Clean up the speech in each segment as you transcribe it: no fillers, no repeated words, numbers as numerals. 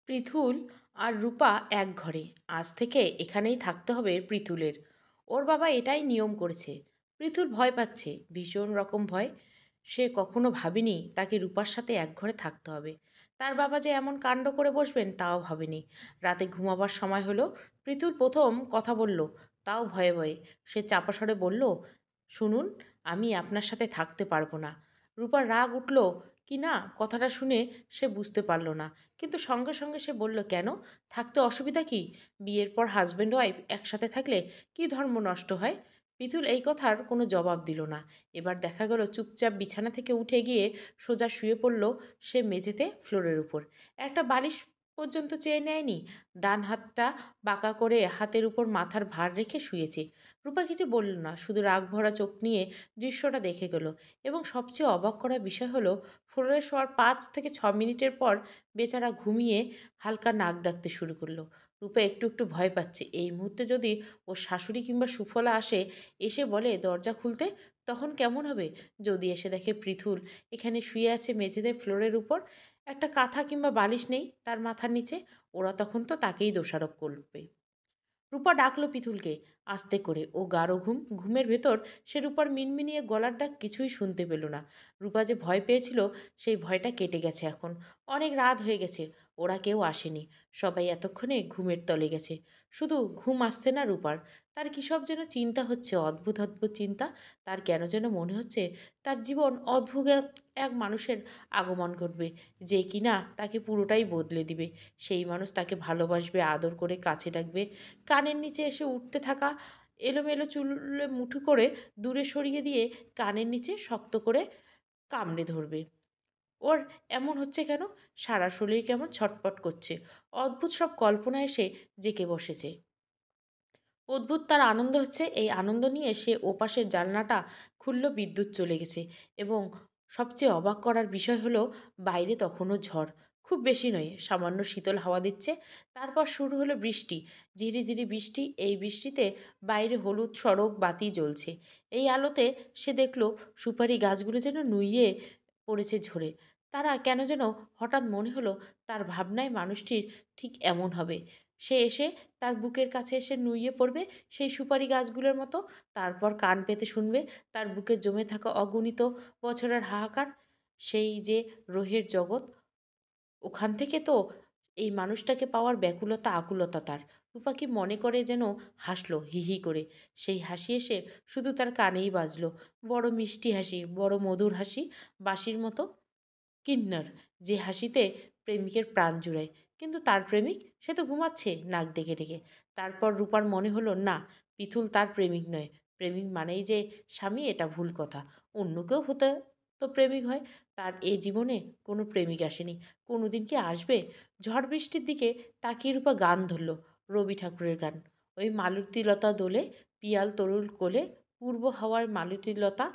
পৃথুল আর রূপা এক ঘরে। আজ থেকে এখানেই থাকতে হবে পৃথুলের। ওর বাবা এটাই নিয়ম করেছে। পৃথুল ভয় পাচ্ছে, ভীষণ রকম ভয়। সে কখনো ভাবেনি তাকে রূপার সাথে এক ঘরে থাকতে হবে। তার বাবা যে এমন কাণ্ড করে বসবেন তাও ভাবেনি। রাতে ঘুমাবার সময় হলো, পৃথুল প্রথম কথা বলল, তাও ভয়ে ভয়ে। সে চাপা স্বরে বলল, শুনুন, আমি আপনার সাথে থাকতে পারবো না। রূপার রাগ উঠল কি না কথাটা শুনে সে বুঝতে পারল না, কিন্তু সঙ্গে সঙ্গে সে বলল, কেন? থাকতে অসুবিধা কি? বিয়ের পর হাজব্যান্ড ওয়াইফ একসাথে থাকলে কি ধর্ম নষ্ট হয়? পিতুল এই কথার কোনো জবাব দিল না। এবার দেখা গেল চুপচাপ বিছানা থেকে উঠে গিয়ে সোজা শুয়ে পড়ল সে মেঝেতে, ফ্লোরের উপর। একটা বালিশ পর্যন্ত চেয়ে নেয়নি। ডান হাতটা বাঁকা করে হাতের উপর মাথার ভার রেখে শুয়েছে। রূপা কিছু বলল না, শুধু রাগ ভরা চোখ নিয়ে দৃশ্যটা দেখে গেল। এবং সবচেয়ে অবাক করা বিষয় হলো, ফ্লোরে শোয়ার 5 থেকে 6 মিনিটের পর বেচারা ঘুমিয়ে হালকা নাক ডাকতে শুরু করলো। রূপা একটু একটু ভয় পাচ্ছে, এই মুহূর্তে যদি ওর শাশুড়ি কিংবা সুফলা আসে, এসে বলে দরজা খুলতে, তখন কেমন হবে? যদি এসে দেখে পৃথুল এখানে শুয়ে আছে মেঝেতে, ফ্লোরের উপর, একটা কাঁথা কিংবা বালিশ নেই তার মাথার নিচে, ওরা তখন তো তাকেই দোষারোপ করবে। রূপা ডাকলো পিথুলকে আস্তে করে। ও গাঢ় ঘুমের ভেতর সে রূপার মিনমিনিয়ে গলার ডাক কিছুই শুনতে পেল না। রূপা যে ভয় পেয়েছিল সেই ভয়টা কেটে গেছে এখন। অনেক রাত হয়ে গেছে, ওরা কেউ আসেনি। সবাই এতক্ষণে ঘুমের তলে গেছে। শুধু ঘুম আসছে না রূপার, তার কী সব যেন চিন্তা হচ্ছে, অদ্ভুত অদ্ভুত চিন্তা। তার কেন যেন মনে হচ্ছে তার জীবন অদ্ভুত এক মানুষের আগমন ঘটবে, যে কিনা তাকে পুরোটাই বদলে দিবে। সেই মানুষ তাকে ভালোবাসবে, আদর করে কাছে ডাকবে, কানের নিচে এসে উঠতে থাকা এলোমেলো চুলে মুঠো করে দূরে সরিয়ে দিয়ে কানের নিচে শক্ত করে কামড়ে ধরবে। ওর এমন হচ্ছে কেন? সারা শরীর কেমন ছটপট করছে। অদ্ভুত সব কল্পনা এসে জেঁকে বসেছে। অদ্ভুত তার আনন্দ হচ্ছে। এই আনন্দ নিয়ে সে ওপাশের জানলাটা খুলল, বিদ্যুৎ চলে গেছে। এবং সবচেয়ে অবাক করার বিষয় হলো, বাইরে তখনও ঝড়। খুব বেশি নয়, সামান্য শীতল হাওয়া দিচ্ছে। তারপর শুরু হলো বৃষ্টি, ঝিরিঝিরি বৃষ্টি। এই বৃষ্টিতে বাইরে হলুদ সড়ক বাতি জ্বলছে। এই আলোতে সে দেখল সুপারি গাছগুলো যেন নুইয়ে পড়েছে ঝরে। তারা কেন যেন হঠাৎ মনে হলো তার ভাবনায় মানুষটির ঠিক এমন হবে। সে এসে তার বুকের কাছে এসে নুইয়ে পড়বে সেই সুপারি গাছগুলোর মতো। তারপর কান পেতে শুনবে তার বুকে জমে থাকা অগণিত বছরের হাহাকার। সেই যে রোহের জগৎ, ওখান থেকে তো এই মানুষটাকে পাওয়ার ব্যাকুলতা আকুলতা তার। রূপা কি মনে করে যেন হাসলো হি হি করে। সেই হাসি এসে শুধু তার কানেই বাজলো। বড় মিষ্টি হাসি, বড় মধুর হাসি, বাঁশির মতো কিন্নর, যে হাসিতে প্রেমিকের প্রাণ জুড়ায়। কিন্তু তার প্রেমিক, সে তো ঘুমাচ্ছে নাক ডেকে ডেকে। তারপর রূপার মনে হলো, না, পিথুল তার প্রেমিক নয়। প্রেমিক মানেই যে স্বামী, এটা ভুল কথা। অন্য কেউ হতে তো প্রেমিক হয়। তার এ জীবনে কোনো প্রেমিক আসেনি, কোনোদিন কি আসবে? ঝড় বৃষ্টির দিকে তাকিয়ে রূপা গান ধরল, রবি ঠাকুরের গান। ওই মালতীলতা দোলে, পিয়াল তরুল কোলে, পূর্ব হাওয়ার মালতীলতা।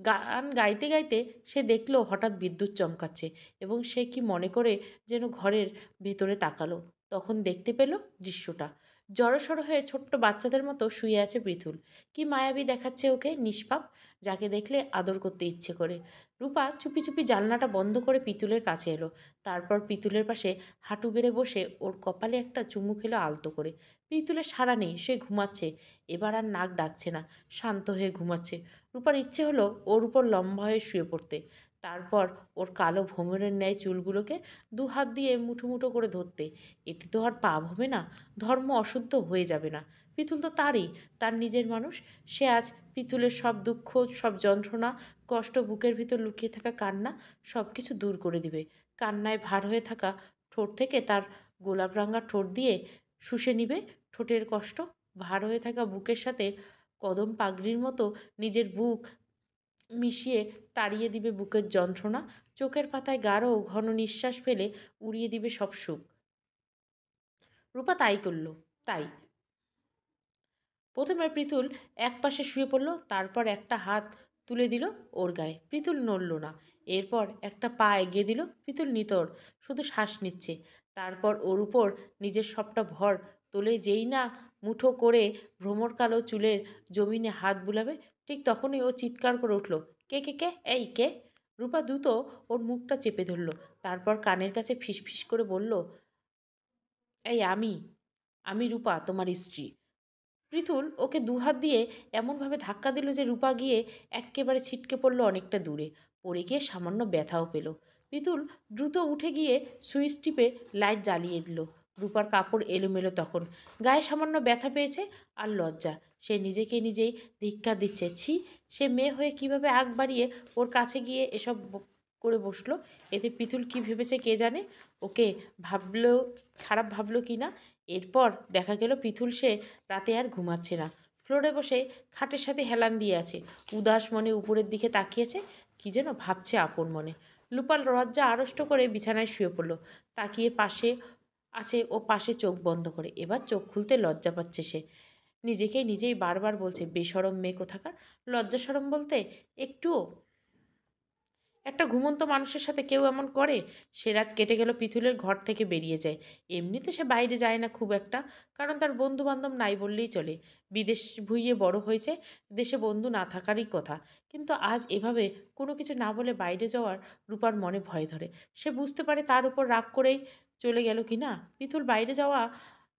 গান গাইতে গাইতে সে দেখল হঠাৎ বিদ্যুৎ চমকাচ্ছে, এবং সে কি মনে করে যেন ঘরের ভেতরে তাকালো। তখন দেখতে পেল দৃশ্যটা, জড়সড় হয়ে ছোট্ট বাচ্চাদের মতো শুয়ে আছে পৃথুল। কি মায়াবী দেখাচ্ছে ওকে, নিষ্পাপ, যাকে দেখলে আদর করতে ইচ্ছে করে। রূপা চুপি চুপি জানলাটা বন্ধ করে পিতুলের কাছে এলো। তারপর পিতুলের পাশে হাঁটু গেড়ে বসে ওর কপালে একটা চুমু খেলো আলতো করে। পিতুলের সাড়া নেই, সে ঘুমাচ্ছে। এবার আর নাক ডাকছে না, শান্ত হয়ে ঘুমাচ্ছে। রূপার ইচ্ছে হলো ওর উপর লম্বা হয়ে শুয়ে পড়তে। তারপর ওর কালো ভ্রমরের ন্যায় চুলগুলোকে দুহাত দিয়ে মুঠো মুঠো করে ধরতে। এতে তো আর পাপ হবে না, ধর্ম অশুদ্ধ হয়ে যাবে না। পিতুল তো তারই, তার নিজের মানুষ। সে আজ পিতুলের সব দুঃখ, সব যন্ত্রণা, কষ্ট, বুকের ভিতর লুকিয়ে থাকা কান্না, সব কিছু দূর করে দিবে। কান্নায় ভার হয়ে থাকা ঠোঁট থেকে তার গোলাপ রাঙা ঠোঁট দিয়ে শুষে নিবে ঠোঁটের কষ্ট। ভার হয়ে থাকা বুকের সাথে কদম পাগড়ির মতো নিজের বুক মিশিয়ে তাড়িয়ে দিবে বুকের যন্ত্রণা। চোখের পাতায় গাঢ় ঘন নিঃশ্বাস ফেলে উড়িয়ে দিবে সব সুখ। রূপা তাই করল। তাই প্রথমে পৃথুল একপাশে শুয়ে পড়ল, তারপর একটা হাত তুলে দিল ওর গায়ে। পৃথুল নড়ল না। এরপর একটা পা এগিয়ে দিল। পৃথুল নিতর, শুধু শ্বাস নিচ্ছে। তারপর ওর উপর নিজের সবটা ভর তোলে। যেই না মুঠো করে ভ্রমর কালো চুলের জমিনে হাত বুলাবে, ঠিক তখনই ও চিৎকার করে উঠল, কে কে কে, এই কে? রূপা দ্রুত ওর মুখটা চেপে ধরল। তারপর কানের কাছে ফিসফিস করে বলল, এই আমি আমি রূপা, তোমার স্ত্রী। পৃথুল ওকে দুহাত দিয়ে এমনভাবে ধাক্কা দিল যে রূপা গিয়ে এক্কেবারে ছিটকে পড়ল অনেকটা দূরে। পড়ে গিয়ে সামান্য ব্যথাও পেল। পৃথুল দ্রুত উঠে গিয়ে সুইচ টিপে লাইট জ্বালিয়ে দিল। রূপার কাপড় এলোমেলো তখন। গায়ে সামান্য ব্যথা পেয়েছে আর লজ্জা। সে নিজেকে নিজেই ধিক্কার দিচ্ছে। ছি, সে মেয়ে হয়ে কিভাবে আগ বাড়িয়ে ওর কাছে গিয়ে এসব করে বসলো। এতে পৃথুল কি ভেবেছে কে জানে। ওকে ভাবলো, খারাপ ভাবলো কি না। এরপর দেখা গেল পৃথুল সে রাতে আর ঘুমাচ্ছে না। ফ্লোরে বসে খাটের সাথে হেলান দিয়ে আছে। উদাস মনে উপরের দিকে তাকিয়েছে। কি যেন ভাবছে আপন মনে। লুপাল লজ্জা আড়ষ্ট করে বিছানায় শুয়ে পড়ল। তাকিয়ে পাশে আছে ও পাশে চোখ বন্ধ করে। এবার চোখ খুলতে লজ্জা পাচ্ছে সে। নিজেকে নিজেই বারবার বলছে, বেশরম মেয়ে কোথাকার। লজ্জা সরম বলতে একটুও। একটা ঘুমন্ত মানুষের সাথে কেউ এমন করে। সে রাত কেটে গেল পৃথুলের ঘর থেকে বেরিয়ে যায়। এমনিতে সে বাইরে যায় না খুব একটা, কারণ তার বন্ধু বান্ধব নাই বললেই চলে। বিদেশ ভুঁইয়ে বড় হয়েছে, দেশে বন্ধু না থাকারই কথা। কিন্তু আজ এভাবে কোনো কিছু না বলে বাইরে যাওয়ার রূপার মনে ভয় ধরে। সে বুঝতে পারে তার উপর রাগ করেই চলে গেল কি না। পৃথুল বাইরে যাওয়া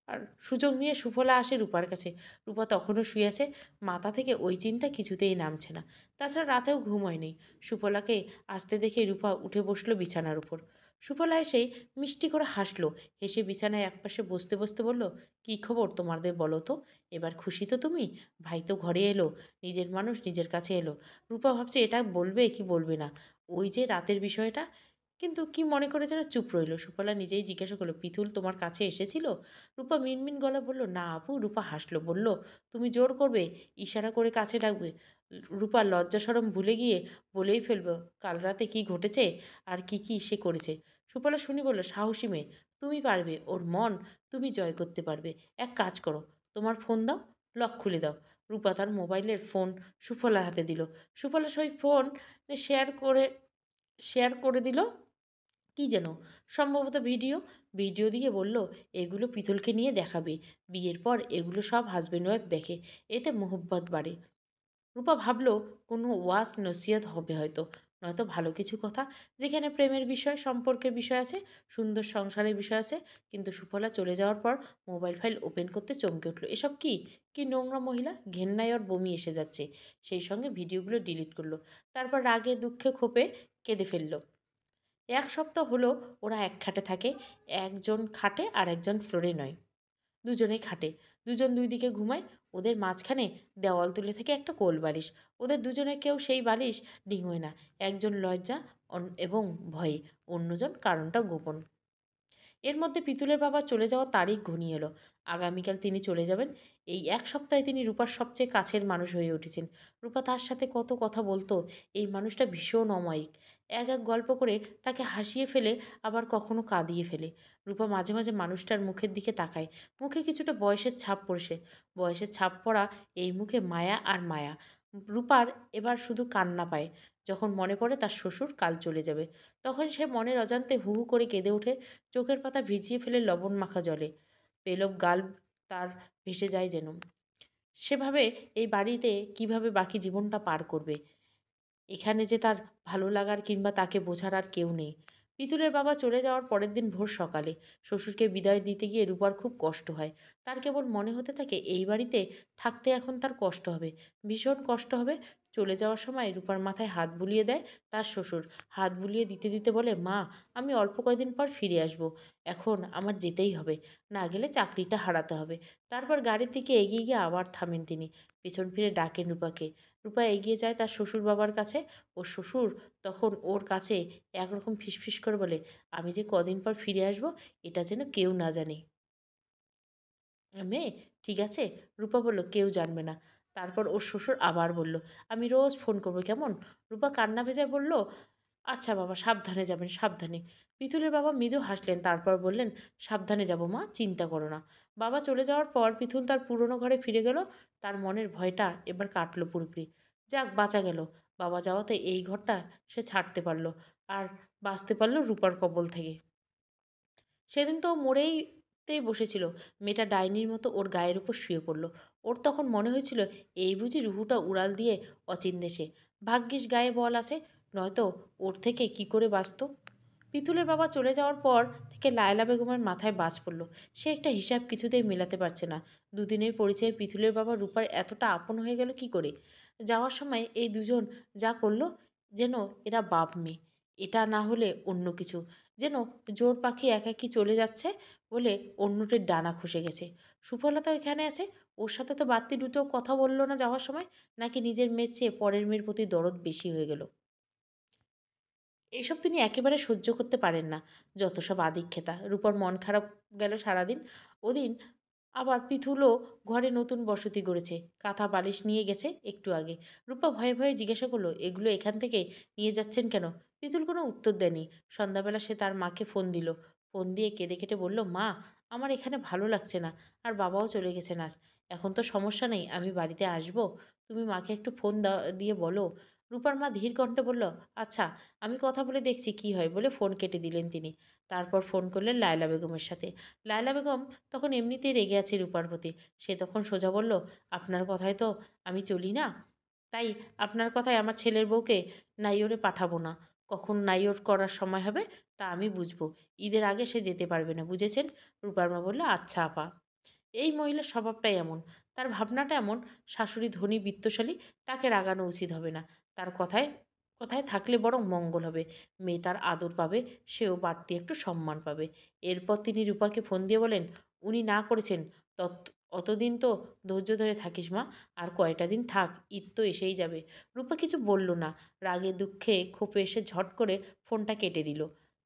আর সুযোগ নিয়ে সুফলা আসে রূপার কাছে। রূপা তখনও শুয়ে আছে। মাথা থেকে ওই চিন্তা কিছুতেই নামছে না। তাছাড়া রাতেও ঘুম হয়নি। সুফলাকে আসতে দেখে রূপা উঠে বসলো বিছানার উপর। সুফলা এসেই মিষ্টি করে হাসলো। হেসে বিছানায় একপাশে বসতে বসতে বলল, কী খবর তোমাদের বলো তো। এবার খুশি তো তুমি? ভাই তো ঘরে এলো। নিজের মানুষ নিজের কাছে এলো। রূপা ভাবছে এটা বলবে কি বলবে না। ওই যে রাতের বিষয়টা। কিন্তু কি মনে করে যেন চুপ রইল। সুফলা নিজেই জিজ্ঞাসা করলো, পিতুল তোমার কাছে এসেছিল? রূপা মিনমিন গলা বলল, না আপু। রূপা হাসলো, বলল, তুমি জোর করবে, ইশারা করে কাছে ডাকবে। রূপা লজ্জা শরম ভুলে গিয়ে বলেই ফেলবো, কাল রাতে কি ঘটেছে আর কি কি সে করেছে। সুফলা শুনি বলল, সাহসী মেয়ে, তুমি পারবে। ওর মন তুমি জয় করতে পারবে। এক কাজ করো, তোমার ফোন দাও, লক খুলে দাও। রূপা তার মোবাইলের ফোন সুফলার হাতে দিল। সুফলা সেই ফোন শেয়ার করে দিল কি যেন, সম্ভবত ভিডিও। ভিডিও দিয়ে বলল, এগুলো পিতলকে নিয়ে দেখাবে। বিয়ের পর এগুলো সব হাজব্যান্ড ওয়াইফ দেখে, এতে মোহব্বত বাড়ে। রূপা ভাবলো কোনো ওয়াজ নসিহত হবে হয়তো, নয়তো ভালো কিছু কথা, যেখানে প্রেমের বিষয়, সম্পর্কের বিষয় আছে, সুন্দর সংসারের বিষয় আছে। কিন্তু সুফলা চলে যাওয়ার পর মোবাইল ফাইল ওপেন করতে চমকে উঠলো। এসব কি, কি নোংরা মহিলা। ঘেন্নায় ওর বমি এসে যাচ্ছে। সেই সঙ্গে ভিডিওগুলো ডিলিট করলো। তারপর রাগে দুঃখে ক্ষোভে কেঁদে ফেললো। এক সপ্তাহ হলো ওরা এক খাটে থাকে। একজন খাটে আর একজন ফ্লোরে নয়, দুজনেই খাটে। দুজন দুই দিকে ঘুমায়। ওদের মাঝখানে দেওয়াল তুলে থাকে একটা কোল বালিশ। ওদের দুজনের কেউ সেই বালিশ ডিঙোয় না। একজন লজ্জা এবং ভয়ে, অন্যজন কারণটা গোপন। এর মধ্যে পিতুলের বাবা চলে যাওয়ার তারিখ ঘনিয়ে এলো। আগামীকাল তিনি চলে যাবেন। এই এক সপ্তাহে তিনি রূপার সবচেয়ে কাছের মানুষ হয়ে উঠেছেন। রূপা তার সাথে কত কথা বলতো। এই মানুষটা ভীষণ অমায়িক। এক এক গল্প করে তাকে হাসিয়ে ফেলে, আবার কখনো কাঁদিয়ে ফেলে। রূপা মাঝে মাঝে মানুষটার মুখের দিকে তাকায়। মুখে কিছুটা বয়সের ছাপ পড়েছে। বয়সের ছাপ পড়া এই মুখে মায়া আর মায়া। রূপার এবার শুধু কান্না পায়। যখন মনে পড়ে তার শ্বশুর কাল চলে যাবে, তখন সে মনের অজান্তে হু হু করে কেঁদে ওঠে। চোখের পাতা ভিজিয়ে ফেলে লবণ মাখা জলে। পেলব গাল তার ভেসে যায় যেন। সেভাবে এই বাড়িতে কিভাবে বাকি জীবনটা পার করবে। এখানে যে তার ভালো লাগার কিংবা তাকে বোঝার আর কেউ নেই। পিতুলের বাবা চলে যাওয়ার পরের দিন ভোর সকালে শ্বশুরকে বিদায় দিতে গিয়ে রূপার খুব কষ্ট হয়। তার কেবল মনে হতে থাকে এই বাড়িতে থাকতে এখন তার কষ্ট হবে, ভীষণ কষ্ট হবে। চলে যাওয়ার সময় রূপার মাথায় হাত বুলিয়ে দেয় তার শ্বশুর। হাত বুলিয়ে দিতে দিতে বলে, মা, আমি অল্প কয়দিন পর ফিরে আসব। এখন আমার যেতেই হবে, না গেলে চাকরিটা হারাতে হবে। তারপর গাড়ির দিকে এগিয়ে গিয়ে আবার থামেন তিনি। পেছন ফিরে ডাকেন রূপাকে। রূপা এগিয়ে যায় তার শ্বশুর বাবার কাছে। ওর শ্বশুর তখন ওর কাছে একরকম ফিসফিস করে বলে, আমি যে কদিন পর ফিরে আসব এটা যেন কেউ না জানে। মেয়ে, ঠিক আছে। রূপা বলল, কেউ জানবে না। তারপর ওর শ্বশুর আবার বলল, আমি রোজ ফোন করবো কেমন। রূপা কান্না ভেজায় বলল, আচ্ছা বাবা, সাবধানে যাবেন, সাবধানে। পিতুলের বাবা মৃদু হাসলেন, তারপর বললেন, সাবধানে যাব মা, চিন্তা করো না। বাবা চলে যাওয়ার পর পিতুল তার পুরনো ঘরে ফিরে গেল। তার মনের ভয়টা এবার কাটলো পুরোপুরি। যাক, বাঁচা গেল। বাবা যাওয়াতে এই ঘরটা সে ছাড়তে পারলো আর বাঁচতে পারলো রূপার কবল থেকে। সেদিন তো ও মরেইতেই বসেছিল। মেয়েটা ডাইনির মতো ওর গায়ের উপর শুয়ে পড়ল। ওর তখন মনে হয়েছিল, এই বুঝি রুহুটা উড়াল দিয়ে অচিন দেশে। ভাগ্যিস গায়ে বল আছে, নয়তো ওর থেকে কি করে বাঁচত। পিতুলের বাবা চলে যাওয়ার পর থেকে লায়লা বেগমের মাথায় বাজ পড়ল। সে একটা হিসাব কিছুতেই মেলাতে পারছে না। দুদিনের পরিচয়ে পিতুলের বাবা রূপার এতটা আপন হয়ে গেল কি করে? যাওয়ার সময় এই দুজন যা করলো, যেন এরা বাপ মেয়ে। এটা না হলে অন্য কিছু। যেন জোর পাখি একাকী চলে যাচ্ছে বলে অন্যটির ডানা খসে গেছে। সুফলতা এখানে আছে, ওর সাথে তো বাড়তি দুটো কথা বললো না যাওয়ার সময়। নাকি নিজের মেয়ের চেয়ে পরের মেয়ের প্রতি দরদ বেশি হয়ে গেল? এসব তিনি একেবারে সহ্য করতে পারেন না। যত সব আদিক্ষেতা। রূপার মন খারাপ গেল সারাদিন। ওদিন আবার পিথুলও ঘরে নতুন বসতি গড়েছে। কাঁথা বালিশ নিয়ে গেছে একটু আগে। রূপা ভয়ে ভয়ে জিজ্ঞাসা করলো, এগুলো এখান থেকে নিয়ে যাচ্ছেন কেন? পিথুল কোনো উত্তর দেয়নি। সন্ধ্যাবেলা সে তার মাকে ফোন দিল। ফোন দিয়ে কেঁদে কেটে বলল, মা, আমার এখানে ভালো লাগছে না। আর বাবাও চলে গেছেন আজ। এখন তো সমস্যা নেই, আমি বাড়িতে আসবো। তুমি মাকে একটু ফোন দিয়ে বলো। রূপার মা ধীর কণ্ঠে বলল, আচ্ছা, আমি কথা বলে দেখছি কি হয়, বলে ফোন কেটে দিলেন তিনি। তারপর ফোন করলেন লায়লা বেগমের সাথে। লায়লা বেগম তখন এমনিতেই রেগে আছে রূপার প্রতি। সে তখন সোজা বলল, আপনার কথায় তো আমি চলি না। তাই আপনার কথায় আমার ছেলের বউকে নাইয়রে পাঠাবো না। কখন নাইয়র করার সময় হবে তা আমি বুঝবো। ঈদের আগে সে যেতে পারবে না, বুঝেছেন? রূপার মা বলল, আচ্ছা আপা। এই মহিলার স্বভাবটাই এমন। তার ভাবনাটা এমন। শাশুড়ি ধনী বিত্তশালী, তাকে রাগানো উচিত হবে না। তার কথায় কথায় থাকলে বরং মঙ্গল হবে। মেয়ে তার আদর পাবে, সেও বাড়তি একটু সম্মান পাবে। এরপর তিনি রূপাকে ফোন দিয়ে বলেন, উনি না করেছেন। তত অতদিন তো ধৈর্য ধরে থাকিস মা। আর কয়টা দিন থাক, ঈদ তো এসেই যাবে। রূপা কিছু বলল না। রাগে দুঃখে ক্ষোভে এসে ঝট করে ফোনটা কেটে দিল।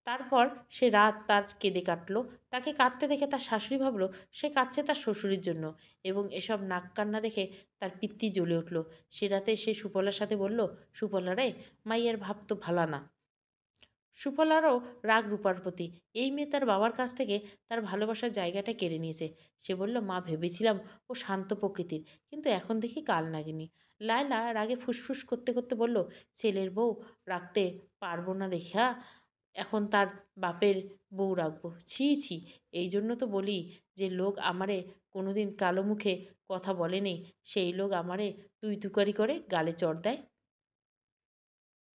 তারপর সে রাত তার কেঁদে কাটল। তাকে কাঁদতে দেখে তার শাশুড়ি ভাবল সে কাঁদছে তার শ্বশুরের জন্য, এবং এসব নাক কান্না দেখে তার পিত্তি জ্বলে উঠল। সে রাতে সে সুফলার সাথে বলল, সুফলা রে, মাইয়ের ভাব তো ভালা না। সুফলারও রাগ রূপার প্রতি। এই মেয়ে তার বাবার কাছ থেকে তার ভালোবাসার জায়গাটা কেড়ে নিয়েছে। সে বলল, মা, ভেবেছিলাম ও শান্ত প্রকৃতির, কিন্তু এখন দেখি কাল নাগিনী। লায়লা রাগে ফুসফুস করতে করতে বলল, ছেলের বউ রাখতে পারবো না দেখা এখন তার বাপের বউ রাখবো? ছি ছি। এই জন্য তো বলি, যে লোক আমারে কোনোদিন কালো মুখে কথা বলেনি, সেই লোক আমারে তুই তুকারি করে গালে চড় দেয়।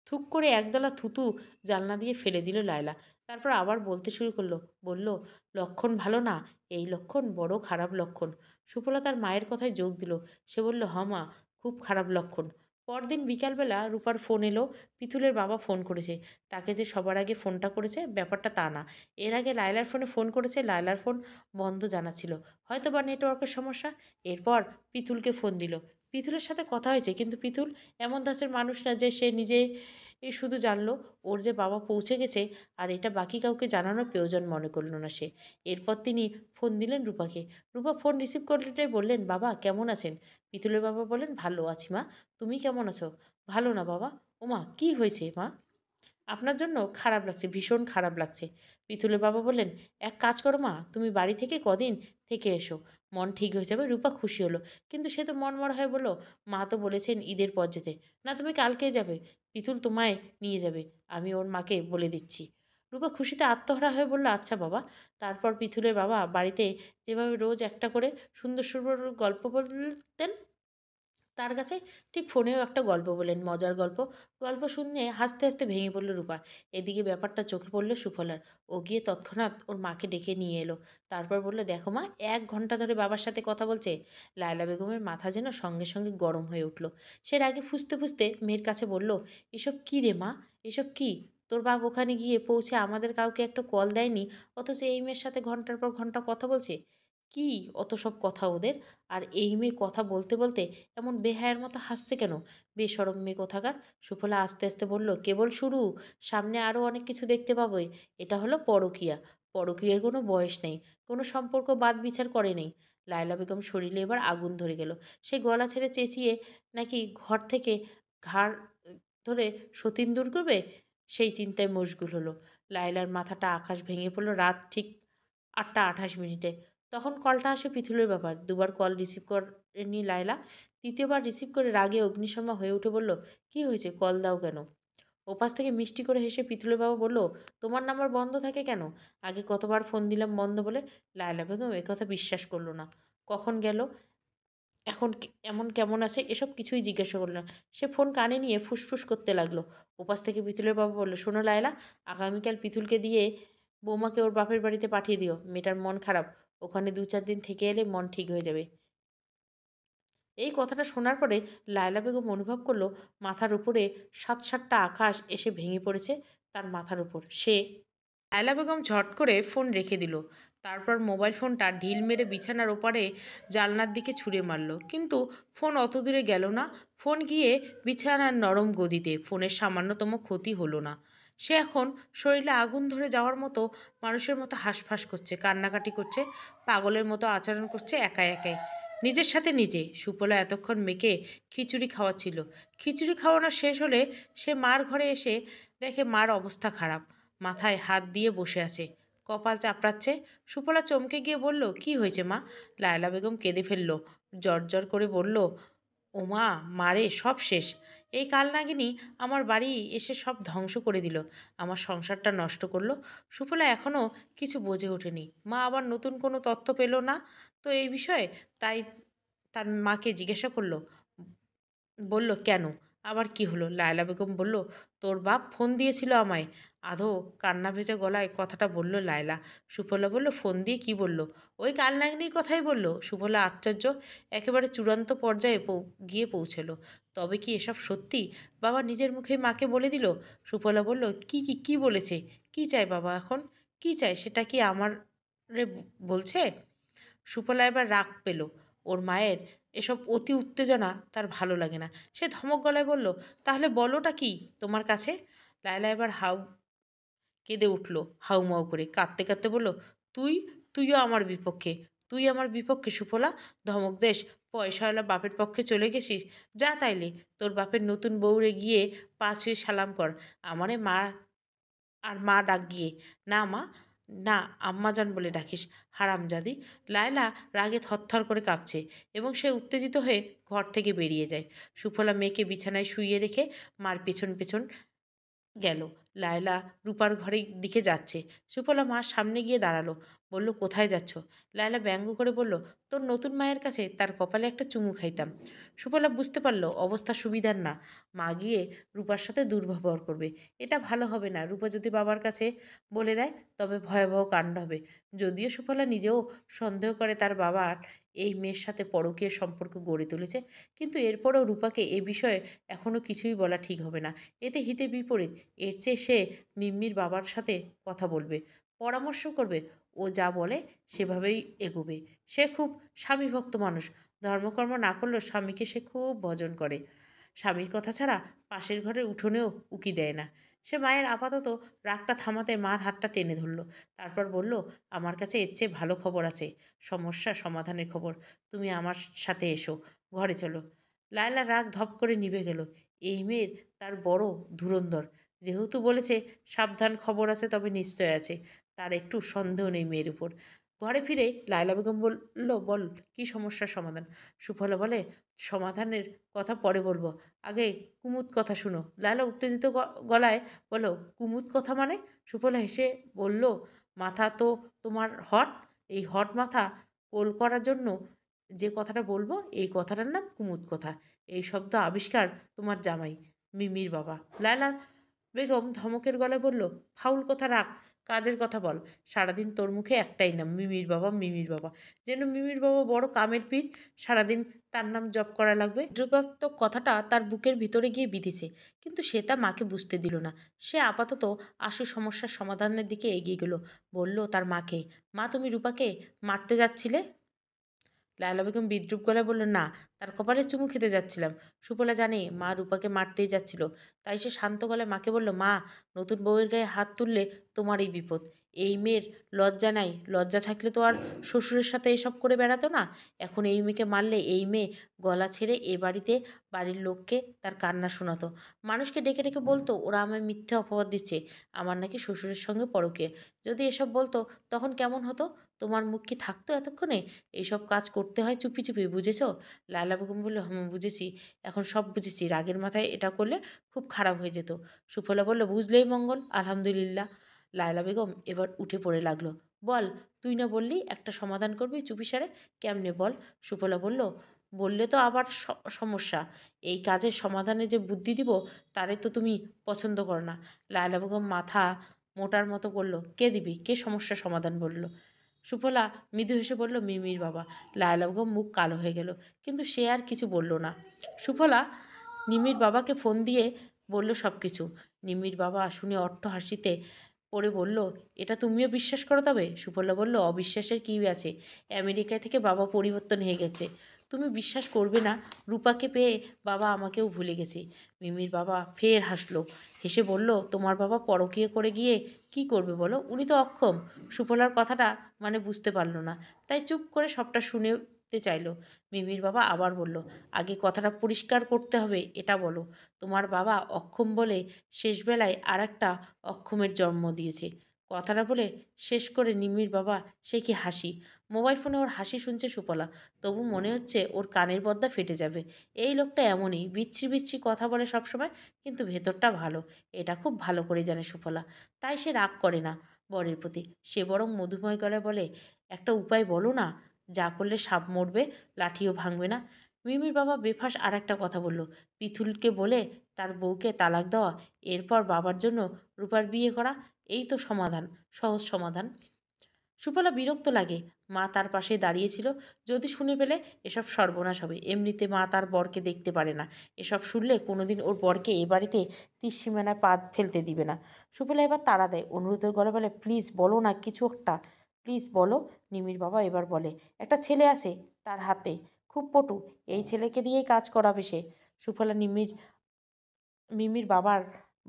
থুক করে একদলা থুতু জানলা দিয়ে ফেলে দিল লায়লা। তারপর আবার বলতে শুরু করলো। বলল, লক্ষণ ভালো না। এই লক্ষণ বড় খারাপ লক্ষণ। সুফলা তার মায়ের কথায় যোগ দিল। সে বলল, হ মা, খুব খারাপ লক্ষণ। পরদিন বিকালবেলা রূপার ফোন এলো। পিতুলের বাবা ফোন করেছে। তাকে যে সবার আগে ফোনটা করেছে ব্যাপারটা তা না। এর আগে লায়লার ফোনে ফোন করেছে, লায়লার ফোন বন্ধ জানাচ্ছিল, হয়তো বা নেটওয়ার্কের সমস্যা। এরপর পিতুলকে ফোন দিল। পিতুলের সাথে কথা হয়েছে, কিন্তু পিতুল এমন ধাঁচের মানুষ না যে সে নিজে শুধু জানলো ওর যে বাবা পৌঁছে গেছে, আর এটা বাকি কাউকে জানানোর প্রয়োজন মনে করল না সে। এরপর তিনি ফোন দিলেন রূপাকে। রূপা ফোন রিসিভ করলেটাই বললেন, বাবা কেমন আছেন? পিতুলের বাবা বললেন, ভালো আছি মা, তুমি কেমন আছো? ভালো না বাবা। ওমা, কি হয়েছে মা? আপনার জন্য খারাপ লাগছে, ভীষণ খারাপ লাগছে। পিতুলের বাবা বললেন, এক কাজ করো মা, তুমি বাড়ি থেকে কদিন থেকে এসো, মন ঠিক হয়ে যাবে। রূপা খুশি হলো, কিন্তু সে তো মনমরা হয়ে বলল, মা তো বলেছেন ঈদের পর যেতে। না, তুমি কালকেই যাবে। পিতুল তোমায় নিয়ে যাবে, আমি ওর মাকে বলে দিচ্ছি। রূপা খুশিতে আত্মহারা হয়ে বলল, আচ্ছা বাবা। তারপর পিতুলের বাবা বাড়িতে যেভাবে রোজ একটা করে সুন্দর সুন্দর গল্প বলতেন, তার কাছে ঠিক ফোনেও একটা গল্প বললেন, মজার গল্প। গল্প শুনে হাসতে হাসতে ভেঙে পড়ল রূপা। এদিকে ব্যাপারটা চোখে পড়ল সুফলার। ও গিয়ে তৎক্ষণাৎ ওর মাকে ডেকে নিয়ে এলো। তারপর বলল, দেখো মা, 1 ঘন্টা ধরে বাবার সাথে কথা বলছে। লায়লা বেগমের মাথা যেন সঙ্গে সঙ্গে গরম হয়ে উঠল। সে রাগে ফুঁসতে ফুঁসতে মেয়ের কাছে বলল, এসব কী রে মা, এসব কী? তোর বাপ ওখানে গিয়ে পৌঁছে আমাদের কাউকে একটা কল দেয়নি, অথচ এই মেয়ের সাথে ঘন্টার পর ঘন্টা কথা বলছে। কি অত সব কথা ওদের? আর এই মেয়ে কথা বলতে বলতে এমন বেহায়ার মতো হাসছে কেন? বেশরম মেয়ে কোথাকার। সুফলা আস্তে আস্তে বলল, কেবল শুরু, সামনে আরও অনেক কিছু দেখতে পাবে। এটা হলো পরকীয়া। পরকীয়ার কোনো বয়স নেই, কোনো সম্পর্ক বাদ বিচার করে নেই। লায়লা বেগম শরীরে এবার আগুন ধরে গেল। সে গলা ছেড়ে চেঁচিয়ে নাকি ঘর থেকে ঘাড় ধরে সতীন দূর করবে, সেই চিন্তায় মশগুল হলো। লায়লার মাথাটা আকাশ ভেঙে পড়ল রাত ঠিক 8টা 28 মিনিটে। তখন কলটা আসে পিথুলের ব্যাপার। দুবার কল রিসিভ করেনি লায়লা। তৃতীয়বার রিসিভ করে রাগে অগ্নিশর্মা হয়ে উঠে বলল, কি হয়েছে, কল দাও কেন? ওপাশ থেকে মিষ্টি করে হেসে পিথুলের বাবা বলল, তোমার নাম্বার বন্ধ থাকে কেন? আগে কতবার ফোন দিলাম বন্ধ বলে। লায়লা বেগম একথা বিশ্বাস করলো না। কখন গেল এখন এমন কেমন আছে এসব কিছুই জিজ্ঞাসা করল না। সে ফোন কানে নিয়ে ফুসফুস করতে লাগলো। ওপাশ থেকে পিতুলের বাবা বলল, শোনো লায়লা, আগামীকাল পিতুলকে দিয়ে বৌমাকে ওর বাপের বাড়িতে পাঠিয়ে দিও। মেয়েটার মন খারাপ, ওখানে 2-4 দিন থেকে এলে মন ঠিক হয়ে যাবে। এই কথাটা শোনার পরে লায়লা বেগম অনুভব করলো মাথার উপরে 7-8টা আকাশ এসে ভেঙে পড়েছে তার মাথার উপর। লায়লা বেগম ঝট করে ফোন রেখে দিল। তারপর মোবাইল ফোনটা ঢিল মেরে বিছানার ওপারে জানলার দিকে ছুঁড়ে মারল। কিন্তু ফোন অত দূরে গেল না। ফোন গিয়ে বিছানার নরম গদিতে। ফোনের সামান্যতম ক্ষতি হলো না। সে এখন শরীরে আগুন ধরে যাওয়ার মতো মানুষের মতো হাঁসফাঁস করছে, কান্নাকাটি করছে, পাগলের মতো আচরণ করছে একাই একাই নিজের সাথে নিজে। সুফলা এতক্ষণ মেয়েকে খিচুড়ি খাওয়াচ্ছিল। খিচুড়ি খাওয়ানো শেষ হলে সে মার ঘরে এসে দেখে মার অবস্থা খারাপ, মাথায় হাত দিয়ে বসে আছে, কপাল চাপড়াচ্ছে। সুফলা চমকে গিয়ে বলল, কি হয়েছে মা? লায়লা বেগম কেঁদে ফেলল, জর্জর করে বলল, ও মা, মারে সব শেষ। এই কালনাগিনী আমার বাড়ি এসে সব ধ্বংস করে দিল, আমার সংসারটা নষ্ট করলো। সুফলা এখনও কিছু বোঝে ওঠেনি। মা আবার নতুন কোনো তথ্য পেল না তো এই বিষয়ে, তাই তার মাকে জিজ্ঞাসা করলো, বলল, কেন, আবার কি হলো? লায়লা বেগম বলল, তোর বাপ ফোন দিয়েছিল আমায়। আধো কান্না ভেজা গলায় কথাটা বলল লায়লা। সুফলা বলল, ফোন দিয়ে কি বলল? ওই কালনাগিনীর কথাই বলল। সুফলা আশ্চর্য, একেবারে চূড়ান্ত পর্যায়ে গিয়ে পৌঁছলো। তবে কি এসব সত্যি? বাবা নিজের মুখে মাকে বলে দিল? সুফলা বলল, কি কি কি বলেছে? কি চায় বাবা এখন? কি চায় সেটা কি আমার বলছে? সুফলা এবার রাগ পেল। ওর মায়ের এসব অতি উত্তেজনা তার ভালো লাগে না। সে ধমক গলায় বলল, তাহলে বলোটা কি তোমার কাছে? লায়লা এবার কেঁদে উঠল হাউমাউ করে, কাঁদতে কাঁদতে বলল, তুই তুইও আমার বিপক্ষে, তুই আমার বিপক্ষে সুফলা? ধমক দেশ, পয়সাওয়ালা বাপের পক্ষে চলে গেছিস? যা তাইলে তোর বাপের নতুন বউরে গিয়ে পা ছুঁয়ে সালাম কর, আমারে মা আর মা ডাক গিয়ে। না মা, না, আম্মাজান বলে ডাকিস, হারামজাদি। লায়লা রাগে থরথর করে কাঁপছে এবং সে উত্তেজিত হয়ে ঘর থেকে বেরিয়ে যায়। সুফলা মেয়েকে বিছানায় শুইয়ে রেখে মার পেছন পেছন গেল। লায়লা রূপার ঘরের দিকে যাচ্ছে। সুফলা মার সামনে গিয়ে দাঁড়ালো, বলল, কোথায় যাচ্ছ? লায়লা ব্যঙ্গ করে বলল, তোর নতুন মায়ের কাছে তার কপালে একটা চুমু খাইতাম। সুফলা বুঝতে পারলো অবস্থা সুবিধার না। মা গিয়ে রূপার সাথে দুর্ব্যবহার করবে, এটা ভালো হবে না। রূপা যদি বাবার কাছে বলে দেয় তবে ভয়াবহ কাণ্ড হবে। যদিও সুফলা নিজেও সন্দেহ করে তার বাবার এই মেয়ের সাথে পরকীয় সম্পর্ক গড়ে তুলেছে, কিন্তু এরপরও রূপাকে এ বিষয়ে এখনও কিছুই বলা ঠিক হবে না। এতে হিতে বিপরীত। এর চেয়ে সে মিম্মির বাবার সাথে কথা বলবে, পরামর্শ করবে, ও যা বলে সেভাবেই এগোবে। সে খুব স্বামীভক্ত মানুষ। ধর্মকর্ম না করলেও স্বামীকে সে খুব ভজন করে। স্বামীর কথা ছাড়া পাশের ঘরের উঠোনেও উকি দেয় না। সে মায়ের আপাতত রাগটা থামাতে মার হাতটা টেনে ধরল। তারপর বলল, আমার কাছে এর চেয়ে ভালো খবর আছে, সমস্যা সমাধানের খবর। তুমি আমার সাথে এসো, ঘরে চলো। লায়লা রাগ ধপ করে নিভে গেল। এই মেয়ের তার বড় ধুরন্ধর। যেহেতু বলেছে সাবধান, খবর আছে তবে নিশ্চয় আছে, তার একটু সন্দেহ নেই মেয়ের উপর। ঘরে ফিরে লায়লা বেগম বলল, বল কি সমস্যার সমাধান? সুফলা বলে, সমাধানের কথা পরে বলবো, আগে কুমুদ কথা শুনো। লায়লা উত্তেজিত গলায় বলো, কুমুদ কথা মানে? সুফলা হেসে বলল, মাথা তো তোমার হট, এই হট মাথা কোল করার জন্য যে কথাটা বলবো এই কথাটার নাম কুমুদ কথা। এই শব্দ আবিষ্কার তোমার জামাই, মিমির বাবা। লায়লা বেগম ধমকের গলায় বলল, ফাউল কথা রাখ, কাজের কথা বল। সারাদিন তোর মুখে একটাই নাম, মিমির বাবা, মিমির বাবা। যেন মিমির বাবা বড় কামের পীর, সারাদিন তার নাম জপ করা লাগবে। দ্রুপাত্মক কথাটা তার বুকের ভিতরে গিয়ে বিঁধেছে, কিন্তু সে তা মাকে বুঝতে দিল না। সে আপাতত আশু সমস্যার সমাধানের দিকে এগিয়ে গেল। বলল তার মাকে, মা, তুমি রূপাকে মারতে যাচ্ছিলে? লায়লা বেগম বিদ্রুপ গলায় বলল, না, তার কপালে চুমু খেতে যাচ্ছিলাম। সুফলা জানে মা রূপাকে মারতেই যাচ্ছিল, তাই সে শান্ত গলায় মাকে বলল, মা, নতুন বউয়ের গায়ে হাত তুললে তোমারই বিপদ। এই মেয়ের লজ্জা নাই, লজ্জা থাকলে তো আর শ্বশুরের সাথে এসব করে বেড়াতো না। এখন এই মেয়েকে মারলে এই মেয়ে গলা ছেড়ে এ বাড়িতে বাড়ির লোককে তার কান্না শোনাতো, মানুষকে ডেকে ডেকে বলতো ওরা আমায় মিথ্যে অপবাদ দিচ্ছে, আমার নাকি শ্বশুরের সঙ্গে পরকীয়া। যদি এসব বলতো তখন কেমন হতো? তোমার মুখ কি থাকতো এতক্ষণে? এইসব কাজ করতে হয় চুপি চুপি, বুঝেছ? লায়লা বেগম বলল, হুম, বুঝেছি, এখন সব বুঝেছি। রাগের মাথায় এটা করলে খুব খারাপ হয়ে যেত। সুফলা বলল, বুঝলেই মঙ্গল, আলহামদুলিল্লাহ। লায়লা বেগম এবার উঠে পড়ে লাগলো। বল, তুই না বললি একটা সমাধান করবি চুপিসারে, কেমনে বল? সুফলা বলল, বললে তো আবার সমস্যা। এই কাজের সমাধানে যে বুদ্ধি দিব তারে তো তুমি পছন্দ করো না। লায়লা বেগম মাথা মোটার মতো বলল, কে দিবি? কে সমস্যার সমাধান বলল? সুফলা মৃদু হেসে বলল, মিমির বাবা। লায়লা বেগম মুখ কালো হয়ে গেল, কিন্তু সে আর কিছু বলল না। সুফলা নিমির বাবাকে ফোন দিয়ে বলল সব কিছু। নিমির বাবা শুনে হাসিতে পড়ে বলল, এটা তুমিও বিশ্বাস করো তবে? সুফলা বলল, অবিশ্বাসের কী আছে? আমেরিকা থেকে বাবা পরিবর্তন হয়ে গেছে। তুমি বিশ্বাস করবে না, রূপাকে পেয়ে বাবা আমাকেও ভুলে গেছে। মিমির বাবা ফের হাসলো, হেসে বলল, তোমার বাবা পরকীয়া করে গিয়ে কি করবে বলো? উনি তো অক্ষম। সুফলার কথাটা মানে বুঝতে পারল না, তাই চুপ করে সবটা শুনতে চাইল। মিমির বাবা আবার বলল, আগে কথাটা পরিষ্কার করতে হবে, এটা বলো, তোমার বাবা অক্ষম বলে শেষবেলায় আর একটা অক্ষমের জন্ম দিয়েছে? কথাটা বলে শেষ করে নিমির বাবা সে কি হাসি! মোবাইল ফোনে ওর হাসি শুনছে সুফলা, তবু মনে হচ্ছে ওর কানের পর্দা ফেটে যাবে। এই লোকটা এমনই, বিচ্ছিরি বিচ্ছিরি কথা বলে সবসময়, কিন্তু ভেতরটা ভালো, এটা খুব ভালো করে জানে সুফলা। তাই সে রাগ করে না বরের প্রতি, সে বরং মধুময় গলায় বলে, একটা উপায় বলো না, যা করলে সাপ মরবে, লাঠিও ভাঙবে না। মিমির বাবা বেফাঁস আর একটা কথা বলল, পিথুলকে বলে তার বউকে তালাক দেওয়া, এরপর বাবার জন্য রূপার বিয়ে করা, এই তো সমাধান, সহজ সমাধান। সুফলা বিরক্ত লাগে, মা তার পাশে দাঁড়িয়েছিল, যদি শুনে পেলে এসব সর্বনাশ হবে। এমনিতে মা তার বরকে দেখতে পারে না, এসব শুনলে কোনোদিন ওর বরকে এ বাড়িতে তীরসীমানায় পা ফেলতে দিবে না। সুফলা এবার তাড়া দেয়, অনুরোধের গলা বলে, প্লিজ বলো না কিছু একটা, প্লিজ বলো। নিমির বাবা এবার বলে, একটা ছেলে আছে তার হাতে, খুব পটু, এই ছেলেকে দিয়েই কাজ করাবে সে। সুফলা মিমির বাবার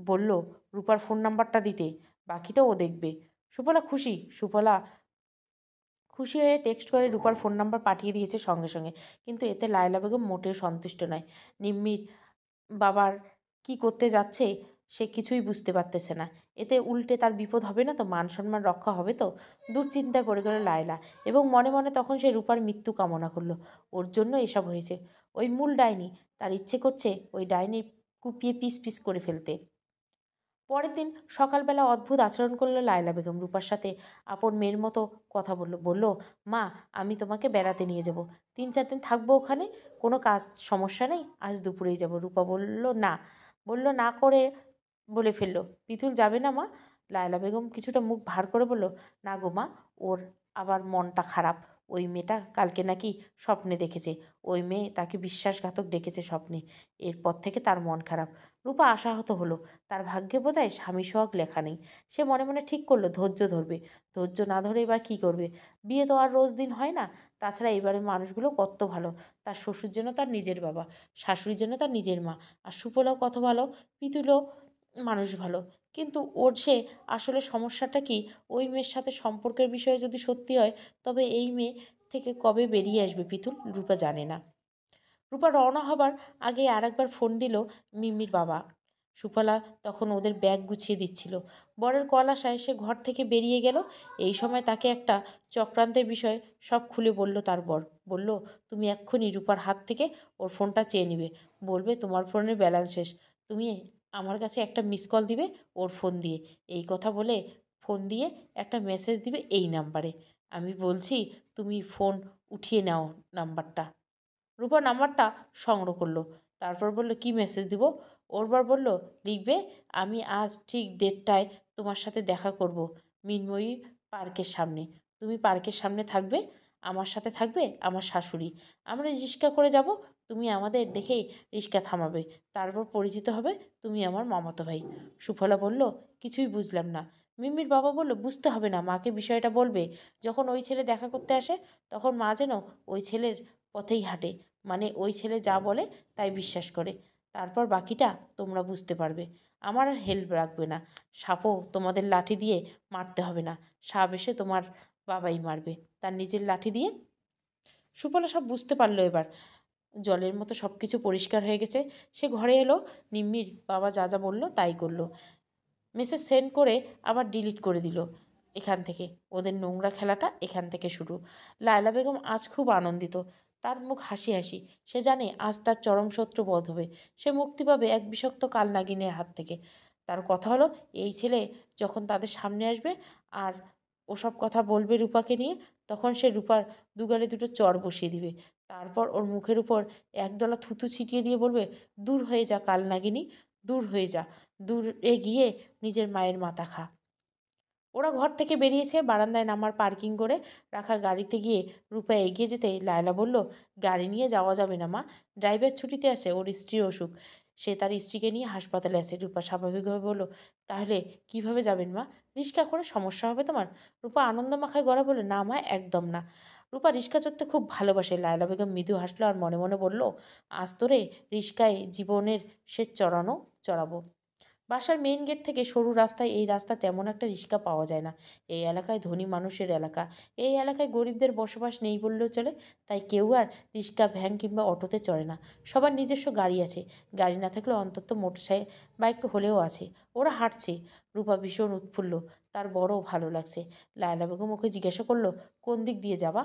বলল, রূপার ফোন নাম্বারটা দিতে, বাকিটা ও দেখবে। সুফলা খুশি হয়ে টেক্সট করে রূপার ফোন নাম্বার পাঠিয়ে দিয়েছে সঙ্গে সঙ্গে, কিন্তু এতে লায়লা বেগম মোটেও সন্তুষ্ট নয়। নিম্মির বাবার কি করতে যাচ্ছে সে কিছুই বুঝতে পারতেছে না। এতে উল্টে তার বিপদ হবে না তো? মান সম্মান রক্ষা হবে তো? দুশ্চিন্তায় পড়ে গেল লায়লা, এবং মনে মনে তখন সে রূপার মৃত্যু কামনা করলো। ওর জন্য এসব হয়েছে, ওই মূল ডাইনি, তার ইচ্ছে করছে ওই ডাইনির কুপিয়ে পিস পিস করে ফেলতে। পরের দিন সকালবেলা অদ্ভুত আচরণ করলো লায়লা বেগম, রূপার সাথে আপন মেয়ের মতো কথা বলল, মা, আমি তোমাকে বেড়াতে নিয়ে যাব, 3-4 দিন থাকবো ওখানে, কোনো কাজ সমস্যা নেই, আজ দুপুরেই যাব। রূপা বলল না করে বলে ফেললো, পিতুল যাবে না মা? লায়লা বেগম কিছুটা মুখ ভার করে বলল, না গো মা, ওর আবার মনটা খারাপ। ওই মেয়েটা কালকে নাকি স্বপ্নে দেখেছে, ওই মেয়ে তাকে বিশ্বাসঘাতক ডেকেছে স্বপ্নে, এরপর থেকে তার মন খারাপ। রূপা আশাহত হলো, তার ভাগ্যে বোধহয় স্বামী সোহাগ লেখা নেই। সে মনে মনে ঠিক করলো ধৈর্য ধরবে, ধৈর্য না ধরে বা কী করবে, বিয়ে তো আর রোজ দিন হয় না। তাছাড়া এবারে মানুষগুলো কত ভালো, তার শ্বশুর যেন তার নিজের বাবা, শাশুড়ি যেন তার নিজের মা, আর সুফলাও কত ভালো, পিতুলও মানুষ ভালো। কিন্তু ওর সে আসলে সমস্যাটা কি? ওই মেয়ের সাথে সম্পর্কের বিষয়ে যদি সত্যি হয়, তবে এই মেয়ে থেকে কবে বেরিয়ে আসবে পিতুল, রূপা জানে না। রূপা রওনা হবার আগে আরেকবার ফোন দিল মিমির বাবা। সুফলা তখন ওদের ব্যাগ গুছিয়ে দিচ্ছিল। বরের কল আসায় সে ঘর থেকে বেরিয়ে গেল। এই সময় তাকে একটা চক্রান্তের বিষয় সব খুলে বলল তার বর। বলল, তুমি এক্ষুনি রূপার হাত থেকে ওর ফোনটা চেয়ে নিবে, বলবে তোমার ফোনের ব্যালেন্স শেষ, তুমি আমার কাছে একটা মিস কল দিবে ওর ফোন দিয়ে, এই কথা বলে ফোন দিয়ে একটা মেসেজ দিবে এই নাম্বারে, আমি বলছি তুমি ফোন উঠিয়ে নাও নাম্বারটা। রূপা নাম্বারটা সংগ্রহ করলো, তারপর বলল, কি মেসেজ দিব? ওরবার বলল, লিখবে, আমি আজ ঠিক 1:30টায় তোমার সাথে দেখা করব মিনময়ী পার্কের সামনে, তুমি পার্কের সামনে থাকবে, আমার সাথে থাকবে আমার শাশুড়ি, আমরা রিক্সা করে যাব, তুমি আমাদের দেখেই রিক্সা থামাবে, তারপর পরিচিত হবে তুমি আমার মামাতো ভাই। সুফলা বলল, কিছুই বুঝলাম না। মিমির বাবা বলল, বুঝতে হবে না, মাকে বিষয়টা বলবে, যখন ওই ছেলে দেখা করতে আসে তখন মা যেন ওই ছেলের পথেই হাঁটে, মানে ওই ছেলে যা বলে তাই বিশ্বাস করে, তারপর বাকিটা তোমরা বুঝতে পারবে। আমার আর হেল্প রাখবে না, সাপও তোমাদের লাঠি দিয়ে মারতে হবে না, সাপ এসে তোমার বাবাই মারবে তার নিজের লাঠি দিয়ে। সুফলা সব বুঝতে পারলো এবার, জলের মতো সব কিছু পরিষ্কার হয়ে গেছে। সে ঘরে এলো, নিম্মির বাবা যা যা বললো তাই করলো, মেসেজ সেন্ড করে আবার ডিলিট করে দিল। এখান থেকে ওদের নোংরা খেলাটা এখান থেকে শুরু। লায়লা বেগম আজ খুব আনন্দিত, তার মুখ হাসি হাসি, সে জানে আজ তার চরম শত্রু বধ হবে, সে মুক্তি পাবে এক বিষাক্ত কালনাগিনের হাত থেকে। তার কথা হলো, এই ছেলে যখন তাদের সামনে আসবে আর ওসব কথা বলবে রূপাকে নিয়ে, তখন সে রূপার দুগালে দুটো চড় বসিয়ে দিবে। তারপর ওর মুখের উপর একদলা থুতু ছিটিয়ে দিয়ে বলবে, দূর হয়ে যা কাল নাগিনী, দূর হয়ে যা, দূরে গিয়ে নিজের মায়ের মাথা খা। ওরা ঘর থেকে বেরিয়েছে। বারান্দায় নামার পার্কিং করে রাখা গাড়িতে গিয়ে রূপা এগিয়ে যেতে লায়লা বলল, গাড়ি নিয়ে যাওয়া যাবে না মা, ড্রাইভার ছুটিতে আছে, ওর স্ত্রীর অসুখ, সে তার স্ত্রীকে নিয়ে হাসপাতালে আছে। রূপা স্বাভাবিকভাবে বলল, তাহলে কিভাবে যাবেন মা, রিক্সা করে, সমস্যা হবে তোমার? রূপা আনন্দমাখায় গলা বলল, না মা, একদম না। রূপা রিক্সা চড়তে খুব ভালোবাসে। লায়লা বেগম মৃদু হাসলো আর মনে মনে বলল, আজ তোরে রিক্সায় জীবনের শেষ চড়াবো। বাসার মেইন গেট থেকে সরু রাস্তায়, এই রাস্তা তেমন একটা রিক্সা পাওয়া যায় না। এই এলাকায় ধনী মানুষের এলাকা, এই এলাকায় গরিবদের বসবাস নেই বললেও চলে। তাই কেউ আর রিক্সা, ভ্যান কিংবা অটোতে চড়ে না। সবার নিজস্ব গাড়ি আছে, গাড়ি না থাকলেও অন্তত মোটরসাইকেল, বাইক হলেও আছে। ওরা হাঁটছে। রূপা ভীষণ উৎফুল্ল, তার বড় ভালো লাগছে। লায়লা বেগম ওকে জিজ্ঞাসা করলো, কোন দিক দিয়ে যাবা?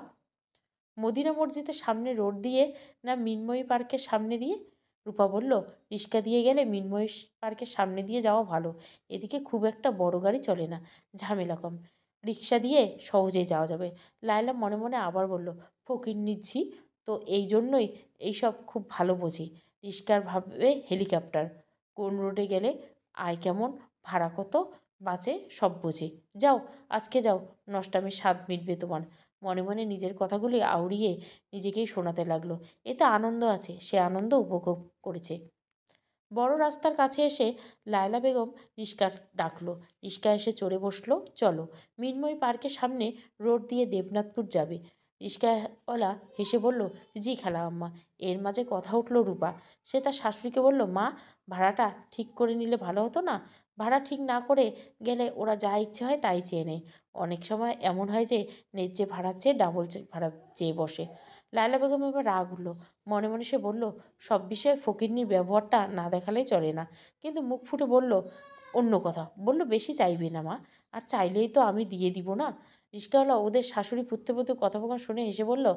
মদিনা মসজিদের সামনে রোড দিয়ে, না মিনময়ী পার্কের সামনে দিয়ে? রূপা বলল, রিক্সা দিয়ে গেলে মিনময়ী পার্কের সামনে দিয়ে যাওয়া ভালো, এদিকে খুব একটা বড় গাড়ি চলে না, ঝামেলা কম, রিক্সা দিয়ে সহজেই যাওয়া যাবে। লায়লা মনে মনে আবার বলল, ফকির নিচ্ছি তো, এই জন্যই এইসব খুব ভালো বোঝে। রিক্সার ভাবে হেলিকপ্টার, কোন রোডে গেলে আয় কেমন, ভাড়া কত বাঁচে, সব বোঝে। যাও, আজকে যাও, নষ্টামির স্বাদ মিটবে তোমার। মনে মনে নিজের কথাগুলি আউড়িয়ে নিজেকেই শোনাতে লাগলো। এতে আনন্দ আছে, সে আনন্দ উপভোগ করেছে। বড় রাস্তার কাছে এসে লায়লা বেগম রিক্সা ডাকলো। রিক্সা এসে চড়ে বসলো। চলো। মিনময়ী পার্কের সামনে রোড দিয়ে দেবনাথপুর যাবে। রিক্সাওয়ালা হেসে বলল, জি খালা আম্মা। এর মাঝে কথা উঠল রূপা। সে তার শাশুড়িকে বলল, মা, ভাড়াটা ঠিক করে নিলে ভালো হতো না? ভাড়া ঠিক না করে গেলে ওরা যা ইচ্ছে হয় তাই চেয়ে নেয়। অনেক সময় এমন হয় যে ন্যায্য ভাড়ার চেয়ে ডাবল ভাড়া চেয়ে বসে। লায়লা বেগম এবার রাগ উঠল। মনে মনে সে বলল, সব বিষয়ে ফকিন্নির ব্যবহারটা না দেখালেই চলে না। কিন্তু মুখ ফুটে বলল অন্য কথা। বলল, বেশি চাইবে না মা, আর চাইলেই তো আমি দিয়ে দিব না। রিক্সাওয়ালা ওদের শাশুড়ি পুত্রবধূ কথোপকথন শুনে হেসে বলল,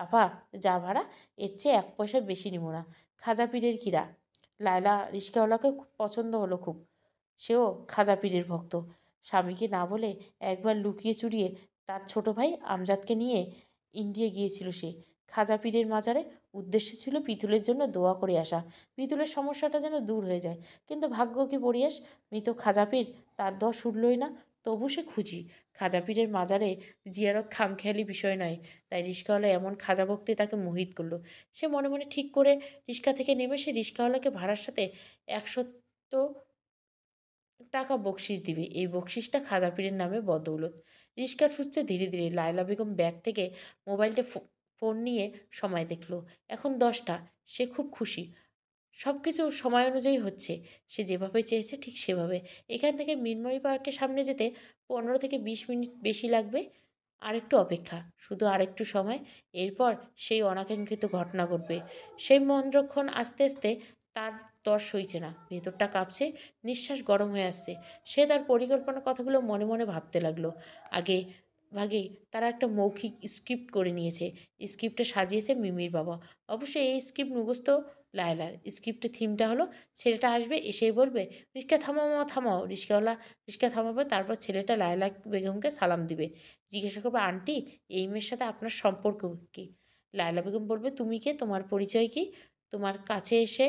আপা, যা ভাড়া, এর চেয়ে এক পয়সা বেশি নিব না। খাজা পীরের কিরা। লায়লা রিক্সাওয়ালাকে খুব পছন্দ হলো খুব। সেও খাজা পীরের ভক্ত। স্বামীকে না বলে একবার লুকিয়ে চুরিয়ে তার ছোট ভাই আমজাদকে নিয়ে ইন্ডিয়া গিয়েছিল সে। খাজা পীরের মাজারে উদ্দেশ্য ছিল পিতুলের জন্য দোয়া করে আসা, পিতুলের সমস্যাটা যেন দূর হয়ে যায়। কিন্তু ভাগ্য কি পরিহাস, মৃত খাজা পীর তার দোয়া শুনলই না। তবু সে খুঁজি। খাজা পীরের মাজারে জিয়ারত খামখেয়ালি বিষয় নয়। তাই রিক্সাওয়ালা এমন খাজা ভক্তি তাকে মোহিত করলো। সে মনে মনে ঠিক করে রিক্সা থেকে নেমে সে রিক্সাওয়ালাকে ভাড়ার সাথে 100 টাকা বকশিস দিবে। এই বকশিসটা খাজা পীরের নামে বদৌলত। রিক্সা ছুটছে ধীরে ধীরে। লায়লা বেগম ব্যাগ থেকে মোবাইলটা ফোন নিয়ে সময় দেখলো। এখন 10টা। সে খুব খুশি। সব কিছু সময় অনুযায়ী হচ্ছে। সে যেভাবে চেয়েছে ঠিক সেভাবে। এখান থেকে মিনময়ী পার্কের সামনে যেতে 15 থেকে 20 মিনিট বেশি লাগবে। আরেকটু অপেক্ষা, শুধু আরেকটু সময়। এরপর সেই অনাকাঙ্ক্ষিত ঘটনা ঘটবে। সেই মনরক্ষণ আস্তে আস্তে তার তর সইছে না, ভেতরটা কাঁপছে, নিঃশ্বাস গরম হয়ে আসছে। সে তার পরিকল্পনার কথাগুলো মনে মনে ভাবতে লাগলো। আগে ভাগেই তারা একটা মৌখিক স্ক্রিপ্ট করে নিয়েছে। স্ক্রিপ্টটা সাজিয়েছে মিমির বাবা। অবশ্যই এই স্ক্রিপ্ট মুখস্থ লায়লার। স্ক্রিপ্টের থিমটা হলো, ছেলেটা আসবে, এসেই বলবে, রিক্সা থামাও মামা, থামাও। রিক্সাওয়ালা রিক্সা থামাবে, তারপর ছেলেটা লায়লা বেগমকে সালাম দিবে। জিজ্ঞাসা করবে, আন্টি, এই মেয়ের সাথে আপনার সম্পর্ক কী? লায়লা বেগম বলবে, তুমি কে, তোমার পরিচয় কী, তোমার কাছে এসে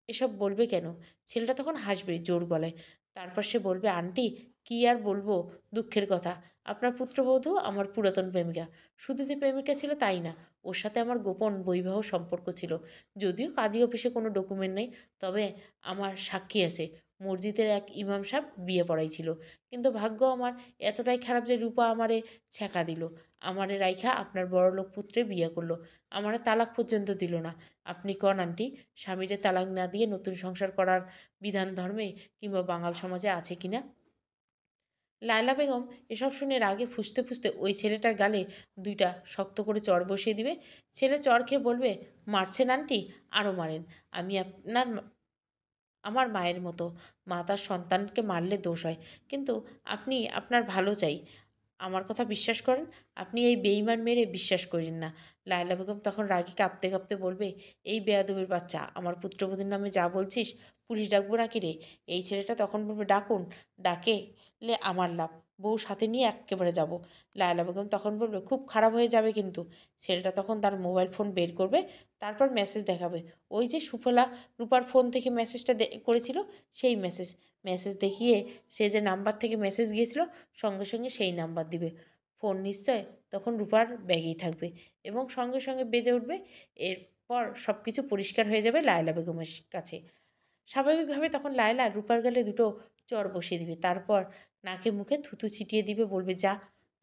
এসব বলবে কেন? ছেলেটা তখন হাসবে জোর গলায়। তারপর সে বলবে, আন্টি, কী আর বলবো, দুঃখের কথা। আপনার পুত্রবধূ আমার পুরাতন প্রেমিকা। শুধু যে প্রেমিকা ছিল তাই না, ওর সাথে আমার গোপন বৈবাহ সম্পর্ক ছিল। যদিও কাজী অফিসে কোনো ডকুমেন্ট নেই, তবে আমার সাক্ষী আছে। মসজিদের এক ইমাম সাহেব বিয়ে পড়াইছিল। কিন্তু ভাগ্য আমার এতটাই খারাপ যে রূপা আমারে ছ্যাঁকা দিল। আমারে রাইখা আপনার বড়লোক পুত্রে বিয়ে করলো। আমারে তালাক পর্যন্ত দিল না। আপনি কন আন্টি, স্বামীরে তালাক না দিয়ে নতুন সংসার করার বিধান ধর্মে কিংবা বাঙাল সমাজে আছে কিনা? লায়লা বেগম এসব শুনে রাগে ফুঁসতে ফুঁসতে ওই ছেলেটার গালে 2টা শক্ত করে চড় বসিয়ে দিবে। ছেলে চড় খেয়ে বলবে, মারছেন আন্টি, আরও মারেন। আমি আমার মায়ের মতো, মা তার সন্তানকে মারলে দোষ হয়, কিন্তু আপনি আপনার ভালো চাই, আমার কথা বিশ্বাস করেন। আপনি এই বেঈমান মেরে বিশ্বাস করেন না। লায়লা বেগম তখন রাগে কাঁপতে কাঁপতে বলবে, এই বেয়াদবের বাচ্চা, আমার পুত্রবধূর নামে যা বলছিস, পুলিশ ডাকবো নাকি রে? এই ছেলেটা তখন বলবে, ডাকুন, ডাকেলে আমার লাভ। বউ সাথে নিয়ে এক্কেবারে যাব। লায়লা বেগম তখন বলবে, খুব খারাপ হয়ে যাবে কিন্তু। ছেলেটা তখন তার মোবাইল ফোন বের করবে, তারপর মেসেজ দেখাবে। ওই যে সুফলা রূপার ফোন থেকে মেসেজটা করেছিল, সেই মেসেজ। মেসেজ দেখিয়ে সে যে নাম্বার থেকে মেসেজ গিয়েছিল সঙ্গে সঙ্গে সেই নাম্বার দিবে। ফোন নিশ্চয় তখন রূপার ব্যাগেই থাকবে এবং সঙ্গে সঙ্গে বেজে উঠবে। এরপর সব কিছু পরিষ্কার হয়ে যাবে লায়লা বেগমের কাছে। স্বাভাবিকভাবে তখন লায়লা রূপার গালে দুটো চড় বসিয়ে দিবে, তারপর নাকে মুখে থুতু ছিটিয়ে দিবে, বলবে, যা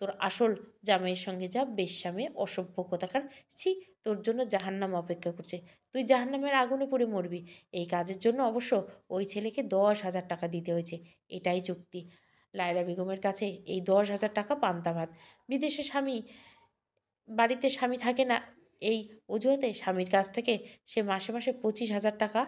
তোর আসল জামাইয়ের সঙ্গে যা, বেশ্যামে, অসভ্য কোথাকার। ছি, তোর জন্য জাহান্নাম অপেক্ষা করছে, তুই জাহান্নামের আগুনে পড়ে মরবি। এই কাজের জন্য অবশ্য ওই ছেলেকে 10,000 টাকা দিতে হয়েছে, এটাই চুক্তি। লায়লা বেগমের কাছে এই 10,000 টাকা পান্তা ভাত। বিদেশে স্বামী, বাড়িতে স্বামী থাকে না, এই অজুহাতে স্বামীর কাছ থেকে সে মাসে মাসে 25,000 টাকা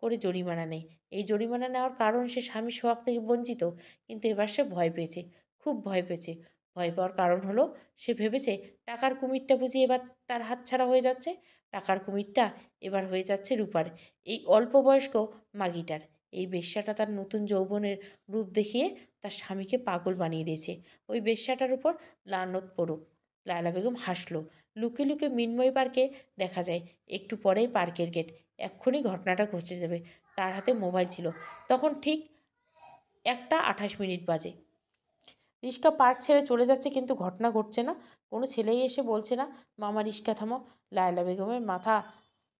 করে জরিমানা নেয়। এই জরিমানা নেওয়ার কারণ সে স্বামীর সোহাগ থেকে বঞ্চিত, কিন্তু এবার সে ভয় পেয়েছে, খুব ভয় পেয়েছে। ভয় পাওয়ার কারণ হলো, সে ভেবেছে টাকার কুমিরটা বুঝি এবার তার হাতছাড়া হয়ে যাচ্ছে। টাকার কুমিরটা এবার হয়ে যাচ্ছে রূপার, এই অল্প বয়স্ক মাগিটার। এই বেশ্যাটা তার নতুন যৌবনের রূপ দেখিয়ে তার স্বামীকে পাগল বানিয়ে দিয়েছে। ওই বেশ্যাটার উপর লানত পড়ুক। লায়লা বেগম হাসল। লুকে লুকে মিন্ময় পার্কে দেখা যায়। একটু পরেই পার্কের গেট। এক্ষুনি ঘটনাটা ঘটে যাবে। তার হাতে মোবাইল ছিল। তখন ঠিক 1:28 বাজে। রিক্সা পার্ক ছেড়ে চলে যাচ্ছে, কিন্তু ঘটনা ঘটছে না। কোনো ছেলেই এসে বলছে না, মামা রিক্সা থামাও। লায়লা বেগমের মাথা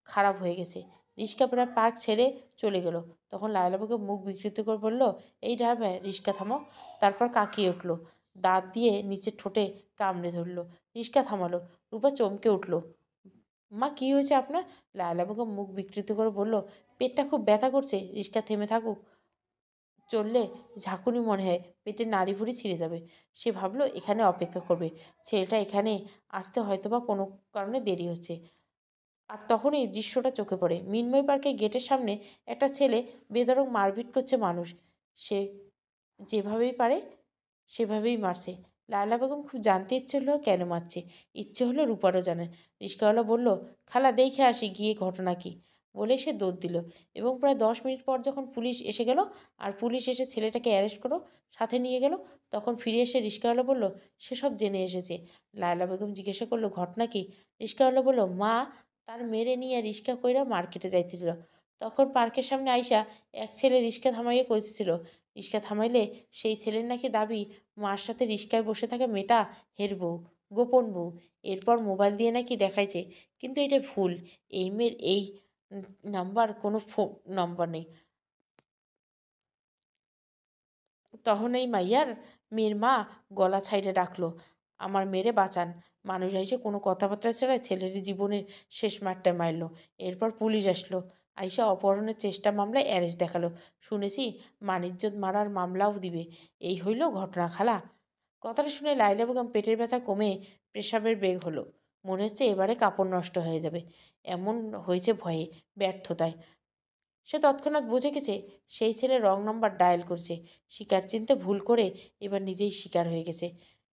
খারাপ হয়ে গেছে। রিক্সা প্রায় পার্ক ছেড়ে চলে গেল। তখন লায়লা বেগম মুখ বিকৃত করে বলল, এই ড্রাইভার, রিক্সা থামাও। তারপর কাকিয়ে উঠল, দাঁত দিয়ে নিচের ঠোঁটে কামড়ে ধরল। রিক্সা থামালো। রূপা চমকে উঠল। মা, কী হয়েছে আপনার? লায়লা বেগম মুখ বিকৃত করে বলল, পেটটা খুব ব্যথা করছে, রিক্সা থেমে থাকুক। চললে ঝাঁকুনি মনে হয়, পেটের নাড়ি ভুড়ি ছিঁড়ে যাবে। সে ভাবলো এখানে অপেক্ষা করবে। ছেলেটা এখানে আসতে হয়তোবা কোনো কারণে দেরি হচ্ছে। আর তখনই দৃশ্যটা চোখে পড়ে। মিন্ময় পার্কের গেটের সামনে একটা ছেলে বেধড়ক মারপিট করছে মানুষ। সে যেভাবেই পারে সেভাবেই মারছে। লায়লা বেগম খুব জানতে ইচ্ছে হলো কেন মারছে। ইচ্ছে হলো রূপারও জানে। রিক্সাওয়ালা বলল, খালা দেখে আসি গিয়ে ঘটনা কি। বলে সে দৌড় দিল এবং প্রায় 10 মিনিট পর যখন পুলিশ এসে গেল আর পুলিশ এসে ছেলেটাকে অ্যারেস্ট করো সাথে নিয়ে গেল, তখন ফিরে এসে রিক্সাওয়ালা বলল, সেসব জেনে এসেছে। লায়লা বেগম জিজ্ঞাসা করলো, ঘটনা কি? রিক্সাওয়ালা বলল, মা তার মেরে নিয়ে রিক্সা কইরা মার্কেটে যাইতেছিল। তখন পার্কের সামনে আইসা এক ছেলে রিক্সা থামাইয়া কইতেছিল, রিক্সা থামাইলে সেই ছেলের নাকি দাবি মার সাথে রিক্সায় বসে থাকা মেয়েটা হের বউ, গোপন বউ। এরপর মোবাইল দিয়ে নাকি দেখাইছে, কিন্তু এটা ভুল। এই মেয়ের এই নাম্বার কোনো ফোন নম্বর নেই। তখন এই মাইয়ার মেয়ের মা গলা ছাইড়ে ডাকলো, আমার মেয়েরে বাঁচান। মানুষ আইসে কোনো কথাবার্তা ছাড়া ছেলের জীবনের শেষ মারটা মারলো। এরপর পুলিশ আসলো, আইসা অপহরণের চেষ্টা মামলায় অ্যারেস্ট দেখালো। শুনেছি মানিজ্জত মারার মামলাও দিবে। এই হইল ঘটনা, খালা। কথাটা শুনে লাইলা বেগম পেটের ব্যথা কমে পেশাবের বেগ হলো। মনে হচ্ছে এবারে কাপড় নষ্ট হয়ে যাবে। এমন হয়েছে ভয়ে, ব্যর্থতায়। সে তৎক্ষণাৎ বুঝে গেছে সেই ছেলে রং নাম্বার ডায়াল করছে। শিকার চিনতে ভুল করে এবার নিজেই শিকার হয়ে গেছে।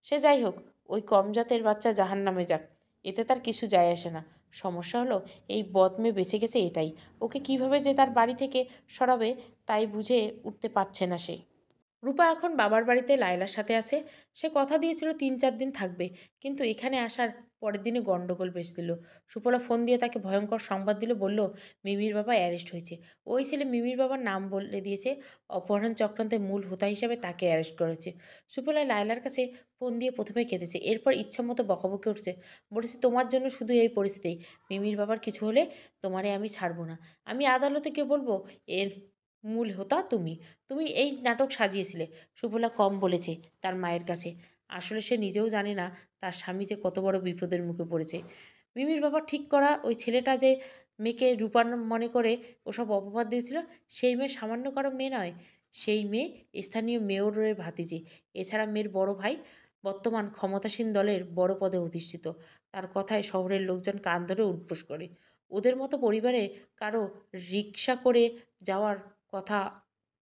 সে যাই হোক, ওই কম জাতের বাচ্চা জাহান নামে যাক, এতে তার কিছু যায় আসে না। সমস্যা হলো এই বদমে বেঁচে গেছে, এটাই। ওকে কিভাবে যে তার বাড়ি থেকে সরাবে তাই বুঝে উঠতে পারছে না সে। রূপা এখন বাবার বাড়িতে লায়লার সাথে আছে। সে কথা দিয়েছিল 3-4 দিন থাকবে, কিন্তু এখানে আসার পরের দিনে গন্ডগোল বেঁধে দিল। সুফলা ফোন দিয়ে তাকে ভয়ঙ্কর সংবাদ দিল, বলল মিমির বাবা অ্যারেস্ট হয়েছে। ওই ছেলে মিমির বাবার নাম বলে দিয়েছে, অপহরণ চক্রান্তের মূল হোতা হিসাবে তাকে অ্যারেস্ট করেছে। সুফলা লায়লার কাছে ফোন দিয়ে প্রথমে কেঁদেছে, এরপর ইচ্ছা মতো বকাবকি উঠছে। বলেছে, তোমার জন্য শুধু এই পরিস্থিতি। মিমির বাবার কিছু হলে তোমারে আমি ছাড়বো না। আমি আদালতে গিয়ে বলবো এর মূল হোতা তুমি। তুমি এই নাটক সাজিয়েছিলে। সুফলা কম বলেছে তার মায়ের কাছে। আসলে সে নিজেও জানে না তার স্বামী যে কত বড় বিপদের মুখে পড়েছে। মিমির বাবা ঠিক করা ওই ছেলেটা যে মেয়েকে রূপার মনে করে ওসব অপবাদ দিয়েছিল, সেই মেয়ে সামান্য কারো মেয়ে নয়। সেই মেয়ে স্থানীয় মেয়রের ভাতিজি। এছাড়া মেয়ের বড় ভাই বর্তমান ক্ষমতাসীন দলের বড় পদে অধিষ্ঠিত। তার কথায় শহরের লোকজন কান ধরে উঠবোস করে। ওদের মতো পরিবারে কারো রিক্সা করে যাওয়ার কথা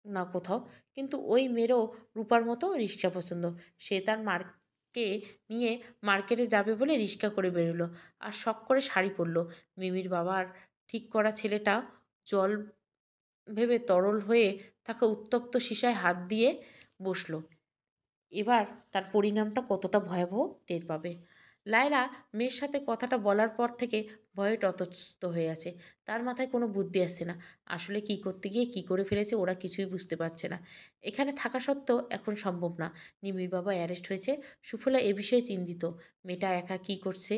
না কোথাও, কিন্তু ওই মেয়েরও রূপার মতো রিক্সা পছন্দ। সে তার মারকে নিয়ে মার্কেটে যাবে বলে রিক্সা করে বেরোলো আর শখ করে শাড়ি পরলো। মিমির বাবার ঠিক করা ছেলেটা জল ভেবে তরল হয়ে থাকা উত্তপ্ত সিসায় হাত দিয়ে বসলো। এবার তার পরিণামটা কতটা ভয়াবহ টের পাবে। লায়লা মেয়ের সাথে কথাটা বলার পর থেকে ভয়ে ততস্থ হয়ে আছে। তার মাথায় কোনো বুদ্ধি আসছে না। আসলে কি করতে গিয়ে কি করে ফেলেছে ওরা কিছুই বুঝতে পারছে না। এখানে থাকা সত্ত্বেও এখন সম্ভব না। নিমির বাবা অ্যারেস্ট হয়েছে। সুফলা এ বিষয়ে চিন্তিত। মেয়েটা একা কি করছে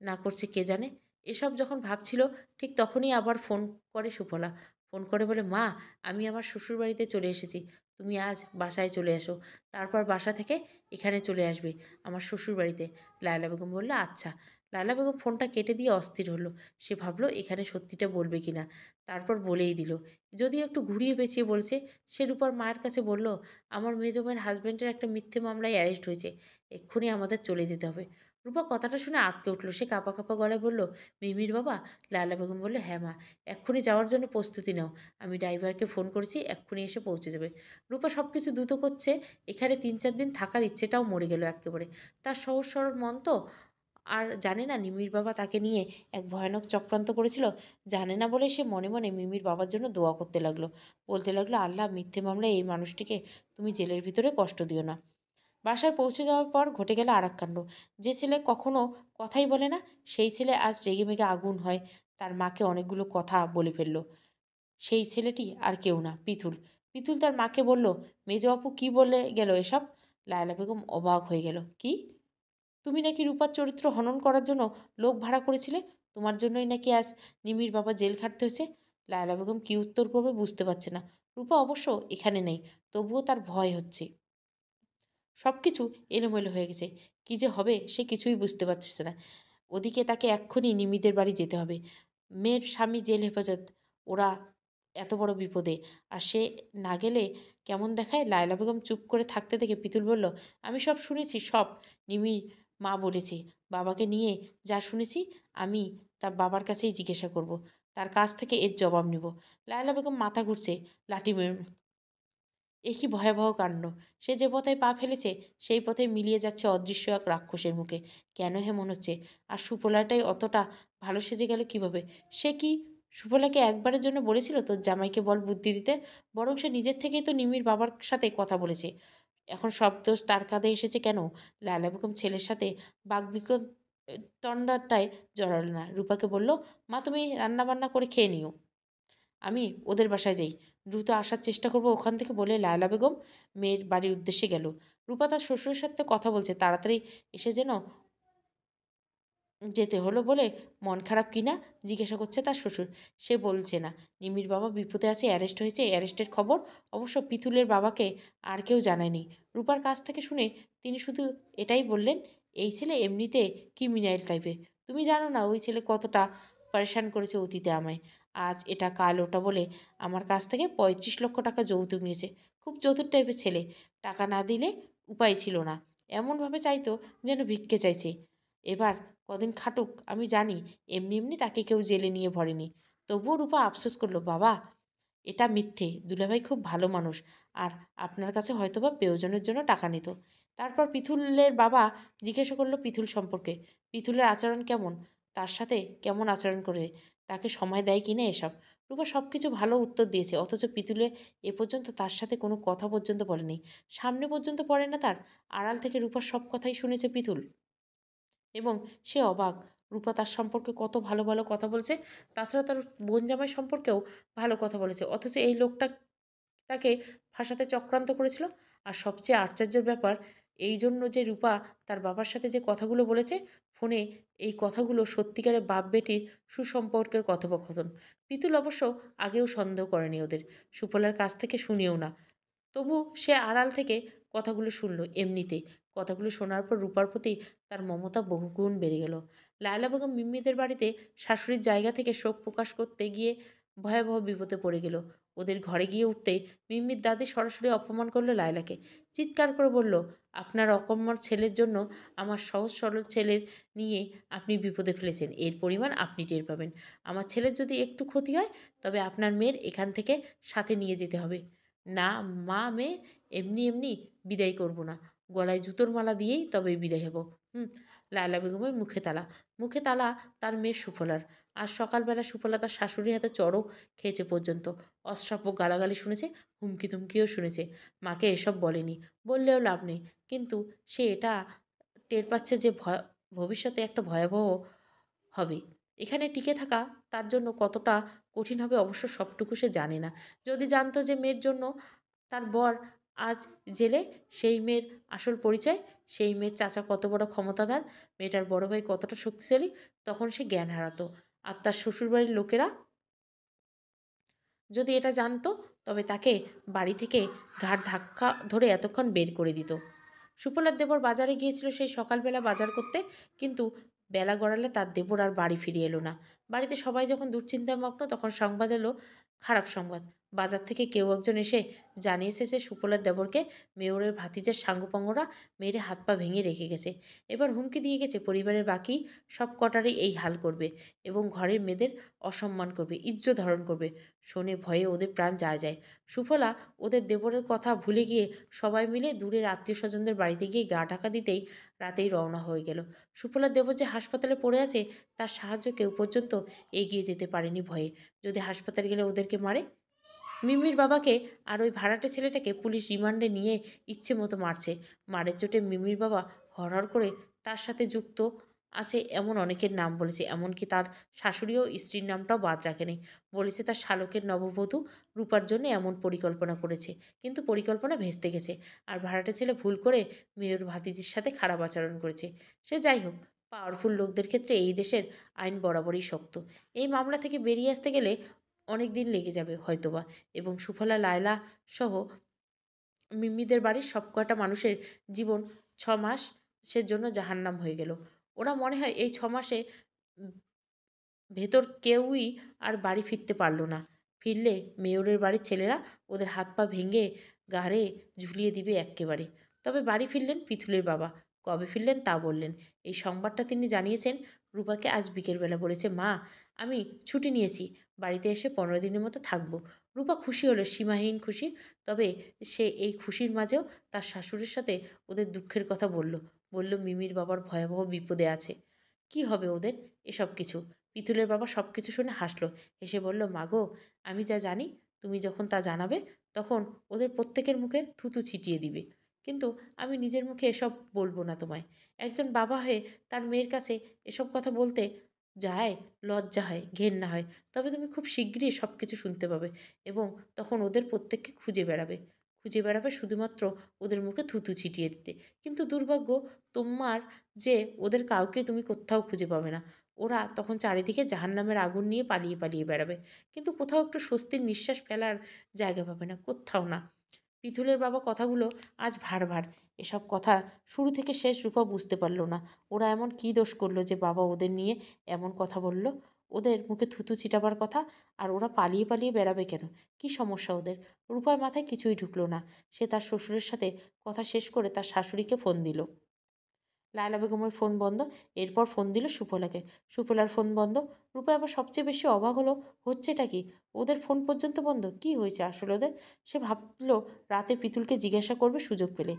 না করছে কে জানে। এসব যখন ভাবছিল ঠিক তখনই আবার ফোন করে সুফলা। ফোন করে বলে, মা, আমি আমার শ্বশুরবাড়িতে চলে এসেছি। তুমি আজ বাসায় চলে এসো। তারপর বাসা থেকে এখানে চলে আসবে আমার শ্বশুরবাড়িতে। লায়লা বেগম বলল, আচ্ছা। লায়লা বেগম ফোনটা কেটে দিয়ে অস্থির হলো। সে ভাবলো এখানে সত্যিটা বলবে কিনা। তারপর বলেই দিল। যদিও একটু ঘুরিয়ে পেঁচিয়ে বলছে। সে রূপার মায়ের কাছে বলল, আমার মেজো মেয়ের হাজব্যান্ডের একটা মিথ্যে মামলায় অ্যারেস্ট হয়েছে। এক্ষুনি আমাদের চলে যেতে হবে। রূপা কথাটা শুনে আঁতকে উঠল। সে কাঁপা কাঁপা গলায় বলল, মিমির বাবা? লায়লা বেগম বলল, হ্যাঁ মা, এক্ষুনি যাওয়ার জন্য প্রস্তুতি নাও। আমি ড্রাইভারকে ফোন করেছি, এক্ষুনি এসে পৌঁছে যাবে। রূপা সব কিছু দ্রুত করছে। এখানে 3-4 দিন থাকার ইচ্ছেটাও মরে গেল একেবারে। তার সহজ সরল মন তো আর জানে না নিমির বাবা তাকে নিয়ে এক ভয়ানক চক্রান্ত করেছিল। জানে না বলে সে মনে মনে মিমির বাবার জন্য দোয়া করতে লাগলো। বলতে লাগলো, আল্লাহ, মিথ্যে মামলায় এই মানুষটিকে তুমি জেলের ভিতরে কষ্ট দিও না। বাসায় পৌঁছে যাওয়ার পর ঘটে গেল আর এক কাণ্ড। যে ছেলে কখনো কথাই বলে না, সেই ছেলে আজ রেগেমেগে আগুন হয়। তার মাকে অনেকগুলো কথা বলে ফেললো। সেই ছেলেটি আর কেউ না, পিতুল। পিতুল তার মাকে বলল, মেজো আপু কি বলে গেল এসব? লায়লা বেগম অবাক হয়ে গেল। কি? তুমি নাকি রূপার চরিত্র হনন করার জন্য লোক ভাড়া করেছিলে? তোমার জন্যই নাকি আজ নিমির বাবা জেল খাটতে হয়েছে? লায়লা বেগম কি উত্তর করবে বুঝতে পারছে না। রূপা অবশ্য এখানে নেই, তবুও তার ভয় হচ্ছে। সব কিছু এলোমেলো হয়ে গেছে। কি যে হবে সে কিছুই বুঝতে পারছে না। ওদিকে তাকে এক্ষুনি নিমিদের বাড়ি যেতে হবে। মেয়ের স্বামী জেল হেফাজত, ওরা এত বড় বিপদে, আর সে না গেলে কেমন দেখায়। লায়লা বেগম চুপ করে থাকতে দেখে পিতুল বলল, আমি সব শুনেছি, সব। নিমির মা বলেছে, বাবাকে নিয়ে যা শুনেছি আমি তার বাবার কাছেই জিজ্ঞাসা করব, তার কাছ থেকে এর জবাব নেব। লায়লা বেগম মাথা ঘুরছে লাঠি মেরে। এ কি ভয়াবহ কাণ্ড! সে যে পথে পা ফেলেছে সেই পথে মিলিয়ে যাচ্ছে অদৃশ্য এক রাক্ষসের মুখে। কেন মনে হচ্ছে? আর সুফলাটাই অতটা ভালো সেজে গেল কিভাবে? সে কি সুফলাকে একবারের জন্য বলেছিল তোর জামাইকে বল বুদ্ধি দিতে? বরং সে নিজের থেকেই তো নিমির বাবার সাথে কথা বলেছে। এখন সব দোষ তার কাঁধে এসেছে কেন? লায়লা বেগম ছেলের সাথে তণ্ডাটায় জড়ালো না। রূপাকে বলল, মা, তুমি রান্না বান্না করে খেয়ে নিও, আমি ওদের বাসায় যাই। দ্রুত আসার চেষ্টা করব ওখান থেকে বলে লায়লা বেগম মেয়ের বাড়ির উদ্দেশ্যে গেল। রূপা তার শ্বশুরের সাথে কথা বলছে, তাড়াতাড়ি এসে যেন যেতে হলো বলে মন খারাপ কিনা জিজ্ঞাসা করছে তার শ্বশুর। সে বলছে না। নিমির বাবা বিপদে আছে, অ্যারেস্ট হয়েছে। অ্যারেস্টের খবর অবশ্য পিতুলের বাবাকে আর কেউ জানায়নি। রূপার কাছ থেকে শুনে তিনি শুধু এটাই বললেন, এই ছেলে এমনিতে ক্রিমিনাল টাইপের। তুমি জানো না ওই ছেলে কতটা পরেশান করেছে অতীতে আমায়। আজ এটা কাল ওটা বলে আমার কাছ থেকে 35 লক্ষ টাকা যৌতুক নিয়েছে। খুব চতুর টাইপের ছেলে। টাকা না দিলে উপায় ছিল না। এমনভাবে চাইতো যেন ভিক্ষে চাইছে। এবার কদিন খাটুক, আমি জানি এমনি এমনি তাকে কেউ জেলে নিয়ে ভরেনি। তবুও রূপা আফসোস করলো, বাবা, এটা মিথ্যে। দুলাভাই খুব ভালো মানুষ, আর আপনার কাছে হয়তোবা প্রয়োজনের জন্য টাকা নিত। তারপর পিথুলের বাবা জিজ্ঞাসা করলো পিথুল সম্পর্কে। পিথুলের আচরণ কেমন, তার সাথে কেমন আচরণ করে, তাকে সময় দেয় কিনা এসব। রূপা সব কিছু ভালো উত্তর দিয়েছে, অথচ পিতুলে এ পর্যন্ত তার সাথে কোনো কথা পর্যন্ত বলেনি। সামনে পর্যন্ত পড়ে না তার। আড়াল থেকে রূপার সব কথাই শুনেছে পিতুল, এবং সে অবাক। রূপা তার সম্পর্কে কত ভালো ভালো কথা বলছে। তাছাড়া তার বোন জামাই সম্পর্কেও ভালো কথা বলেছে, অথচ এই লোকটা তাকে ফাঁসাতে চক্রান্ত করেছিল। আর সবচেয়ে আশ্চর্যের ব্যাপার, এই জন্য যে রূপা তার বাবার সাথে যে কথাগুলো বলেছে ফোনে, এই কথাগুলো সত্যিকারের বাপ বেটির সুসম্পর্কের কথোপকথন। পিতুল অবশ্য আগেও সন্দেহ করেনি ওদের, সুফলার কাছ থেকে শুনিও না। তবু সে আড়াল থেকে কথাগুলো শুনল এমনিতেই। কথাগুলো শোনার পর রূপার প্রতি তার মমতা বহুগুণ বেড়ে গেল। লায়লা বেগম মিম্মিদের বাড়িতে শাশুড়ির জায়গা থেকে শোক প্রকাশ করতে গিয়ে ভয়াবহ বিপদে পড়ে গেল। ওদের ঘরে গিয়ে উঠতেই মিম্মির দাদি সরাসরি অপমান করলো লায়লাকে। চিৎকার করে বলল, আপনার অকম্মার ছেলের জন্য আমার সহজ সরল ছেলের নিয়ে আপনি বিপদে ফেলেছেন। এর পরিমাণ আপনি টের পাবেন। আমার ছেলের যদি একটু ক্ষতি হয় তবে আপনার মেয়ের এখান থেকে সাথে নিয়ে যেতে হবে। না, মা মেয়ে এমনি এমনি বিদায় করব না, গলায় জুতোর মালা দিয়েই তবে বিদায় হব। লায়লা বেগমের মুখে তালা তার মেয়ে সুফলার। আজ সকালবেলা সুফলা তার শাশুড়ির হাতে চড়ও খেয়েছে পর্যন্ত, অশ্রাব্য গালাগালি শুনেছে, হুমকি ধুমকিও শুনেছে। মাকে এসব বলেনি, বললেও লাভ নেই, কিন্তু সে এটা টের পাচ্ছে যে ভবিষ্যতে একটা ভয়াবহ হবে। এখানে টিকে থাকা তার জন্য কতটা কঠিন হবে অবশ্য সবটুকু সে জানে না। যদি জানতো যে মেয়ের জন্য তার বর আজ জেলে, সেই মেয়ের আসল পরিচয়, সেই মেয়ের চাচা কত বড় ক্ষমতাধর, মেয়েটার বড় ভাই কতটা শক্তিশালী, তখন সে জ্ঞান হারাতো। আর তার শ্বশুরবাড়ির লোকেরা যদি এটা জানতো, তবে তাকে বাড়ি থেকে ঘাড় ধাক্কা ধরে এতক্ষণ বের করে দিত। সুফলার দেবর বাজারে গিয়েছিল সেই সকালবেলা বাজার করতে, কিন্তু বেলা গড়ালে তার দেবর আর বাড়ি ফিরে এলো না। বাড়িতে সবাই যখন দুশ্চিন্তায় মগ্ন, তখন সংবাদ এলো, খারাপ সংবাদ। বাজার থেকে কেউ একজন এসে জানিয়েছে যে সুফলার দেবরকে মেয়রের ভাতিজার সাঙ্গপাঙ্গরা মেরে হাত পা ভেঙে রেখে গেছে। এবার হুমকি দিয়ে গেছে পরিবারের বাকি সব কটারই এই হাল করবে এবং ঘরের মেয়েদের অসম্মান করবে, ইজ্জত হরণ করবে। শোনে ভয়ে ওদের প্রাণ যায়। সুফলা ওদের দেবরের কথা ভুলে গিয়ে সবাই মিলে দূরের আত্মীয় স্বজনদের বাড়িতে গিয়ে গা ঢাকা দিতেই রাতেই রওনা হয়ে গেল। সুফলার দেবর যে হাসপাতালে পড়ে আছে, তার সাহায্য কেউ পর্যন্ত এগিয়ে যেতে পারেনি ভয়ে। যদি হাসপাতালে গেলে ওদেরকে মারে। মিমির বাবাকে আর ওই ভাড়াটে ছেলেটাকে পুলিশ রিমান্ডে নিয়ে ইচ্ছে মতো মারছে। মারের চোটে মিমির বাবা হরহর করে তার সাথে যুক্ত আছে এমন অনেকের নাম বলেছে, এমনকি তার শাশুড়ি ও স্ত্রীর নামটাও বাদ রাখেনি। বলেছে তার শালকের নববধূ রূপার জন্য এমন পরিকল্পনা করেছে, কিন্তু পরিকল্পনা ভেস্তে গেছে। আর ভাড়াটে ছেলে ভুল করে মেয়র ভাতিজির সাথে খারাপ আচরণ করেছে। সে যাই হোক, পাওয়ারফুল লোকদের ক্ষেত্রে এই দেশের আইন বরাবরই শক্ত। এই মামলা থেকে বেরিয়ে আসতে গেলে অনেক দিন লেগে যাবে হয়তোবা, এবং সুফলা, লায়লা সহ মিম্মিদের বাড়ির সব কয়টা মানুষের জীবন 6 মাস সে জন্য জাহান্নাম হয়ে গেল। ওরা মনে হয় এই 6 মাসে ভেতর কেউই আর বাড়ি ফিরতে পারল না। ফিরলে মেয়রের বাড়ির ছেলেরা ওদের হাত পা ভেঙে ঘাড়ে ঝুলিয়ে দিবে এক্কেবারে। তবে বাড়ি ফিরলেন পিথুলের বাবা। কবে ফিরলেন তা বললেন। এই সংবাদটা তিনি জানিয়েছেন রূপাকে আজ বিকেলবেলা। বলেছে, মা, আমি ছুটি নিয়েছি, বাড়িতে এসে 15 দিনের মতো থাকবো। রূপা খুশি হলো, সীমাহীন খুশি। তবে সে এই খুশির মাঝেও তার শাশুড়ির সাথে ওদের দুঃখের কথা বলল মিমির বাবার ভয়াবহ বিপদে আছে। কি হবে ওদের এসব কিছু। পিতুলের বাবা সব কিছু শুনে হাসলো। হেসে বলল, মাগো, আমি যা জানি তুমি যখন তা জানাবে, তখন ওদের প্রত্যেকের মুখে থুতু ছিটিয়ে দিবে। কিন্তু আমি নিজের মুখে এসব বলবো না তোমায়। একজন বাবা হয়ে তার মেয়ের কাছে এসব কথা বলতে যায়, লজ্জা হয়, ঘেন্না হয়। তবে তুমি খুব শিগগিরই সব কিছু শুনতে পাবে, এবং তখন ওদের প্রত্যেককে খুঁজে বেড়াবে শুধুমাত্র ওদের মুখে থুতু ছিটিয়ে দিতে। কিন্তু দুর্ভাগ্য তোমার যে ওদের কাউকে তুমি কোথাও খুঁজে পাবে না। ওরা তখন চারিদিকে জাহান্নামের আগুন নিয়ে পালিয়ে বেড়াবে, কিন্তু কোথাও একটু স্বস্তির নিঃশ্বাস ফেলার জায়গা পাবে না, কোথাও না। পিতুলের বাবা কথাগুলো আজ ভার। এসব কথা শুরু থেকে শেষ রূপা বুঝতে পারল না। ওরা এমন কী দোষ করলো যে বাবা ওদের নিয়ে এমন কথা বলল, ওদের মুখে থুতু ছিটাবার কথা। আর ওরা পালিয়ে বেড়াবে কেন? কি সমস্যা ওদের? রূপার মাথায় কিছুই ঢুকলো না। সে তার শ্বশুরের সাথে কথা শেষ করে তার শাশুড়িকে ফোন দিল। লায়লা বেগমের ফোন বন্ধ। এরপর ফোন দিল সুফলাকে। সুফলার ফোন বন্ধ। রূপা আবার সবচেয়ে বেশি অবাক হলো, হচ্ছেটা কি? ওদের ফোন পর্যন্ত বন্ধ। কি হয়েছে আসলে ওদের? সে ভাবলো রাতে পিতুলকে জিজ্ঞাসা করবে সুযোগ পেলে।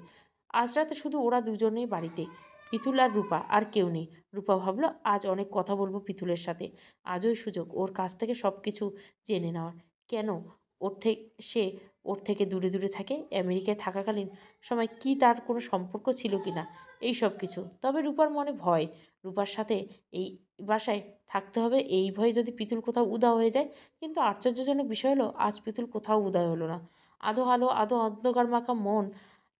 আজ রাতে শুধু ওরা দুজনেই বাড়িতে, পিতুল আর রূপা, আর কেউ নেই। রূপা ভাবলো আজ অনেক কথা বলবো পিতুলের সাথে। আজই সুযোগ ওর কাছ থেকে সব কিছু জেনে নেওয়ার। কেন সে ওর থেকে দূরে থাকে? আমেরিকায় থাকাকালীন সময় কি তার কোনো সম্পর্ক ছিল কি না, এই সব কিছু। তবে রূপার মনে ভয়, রূপার সাথে এই বাসায় থাকতে হবে এই ভয়ে যদি পিতুল কোথাও উধাও হয়ে যায়। কিন্তু আশ্চর্যজনক বিষয় হলো আজ পিতুল কোথাও উদয় হলো না। আধো আলো, আধো অন্ধকার মাখা মন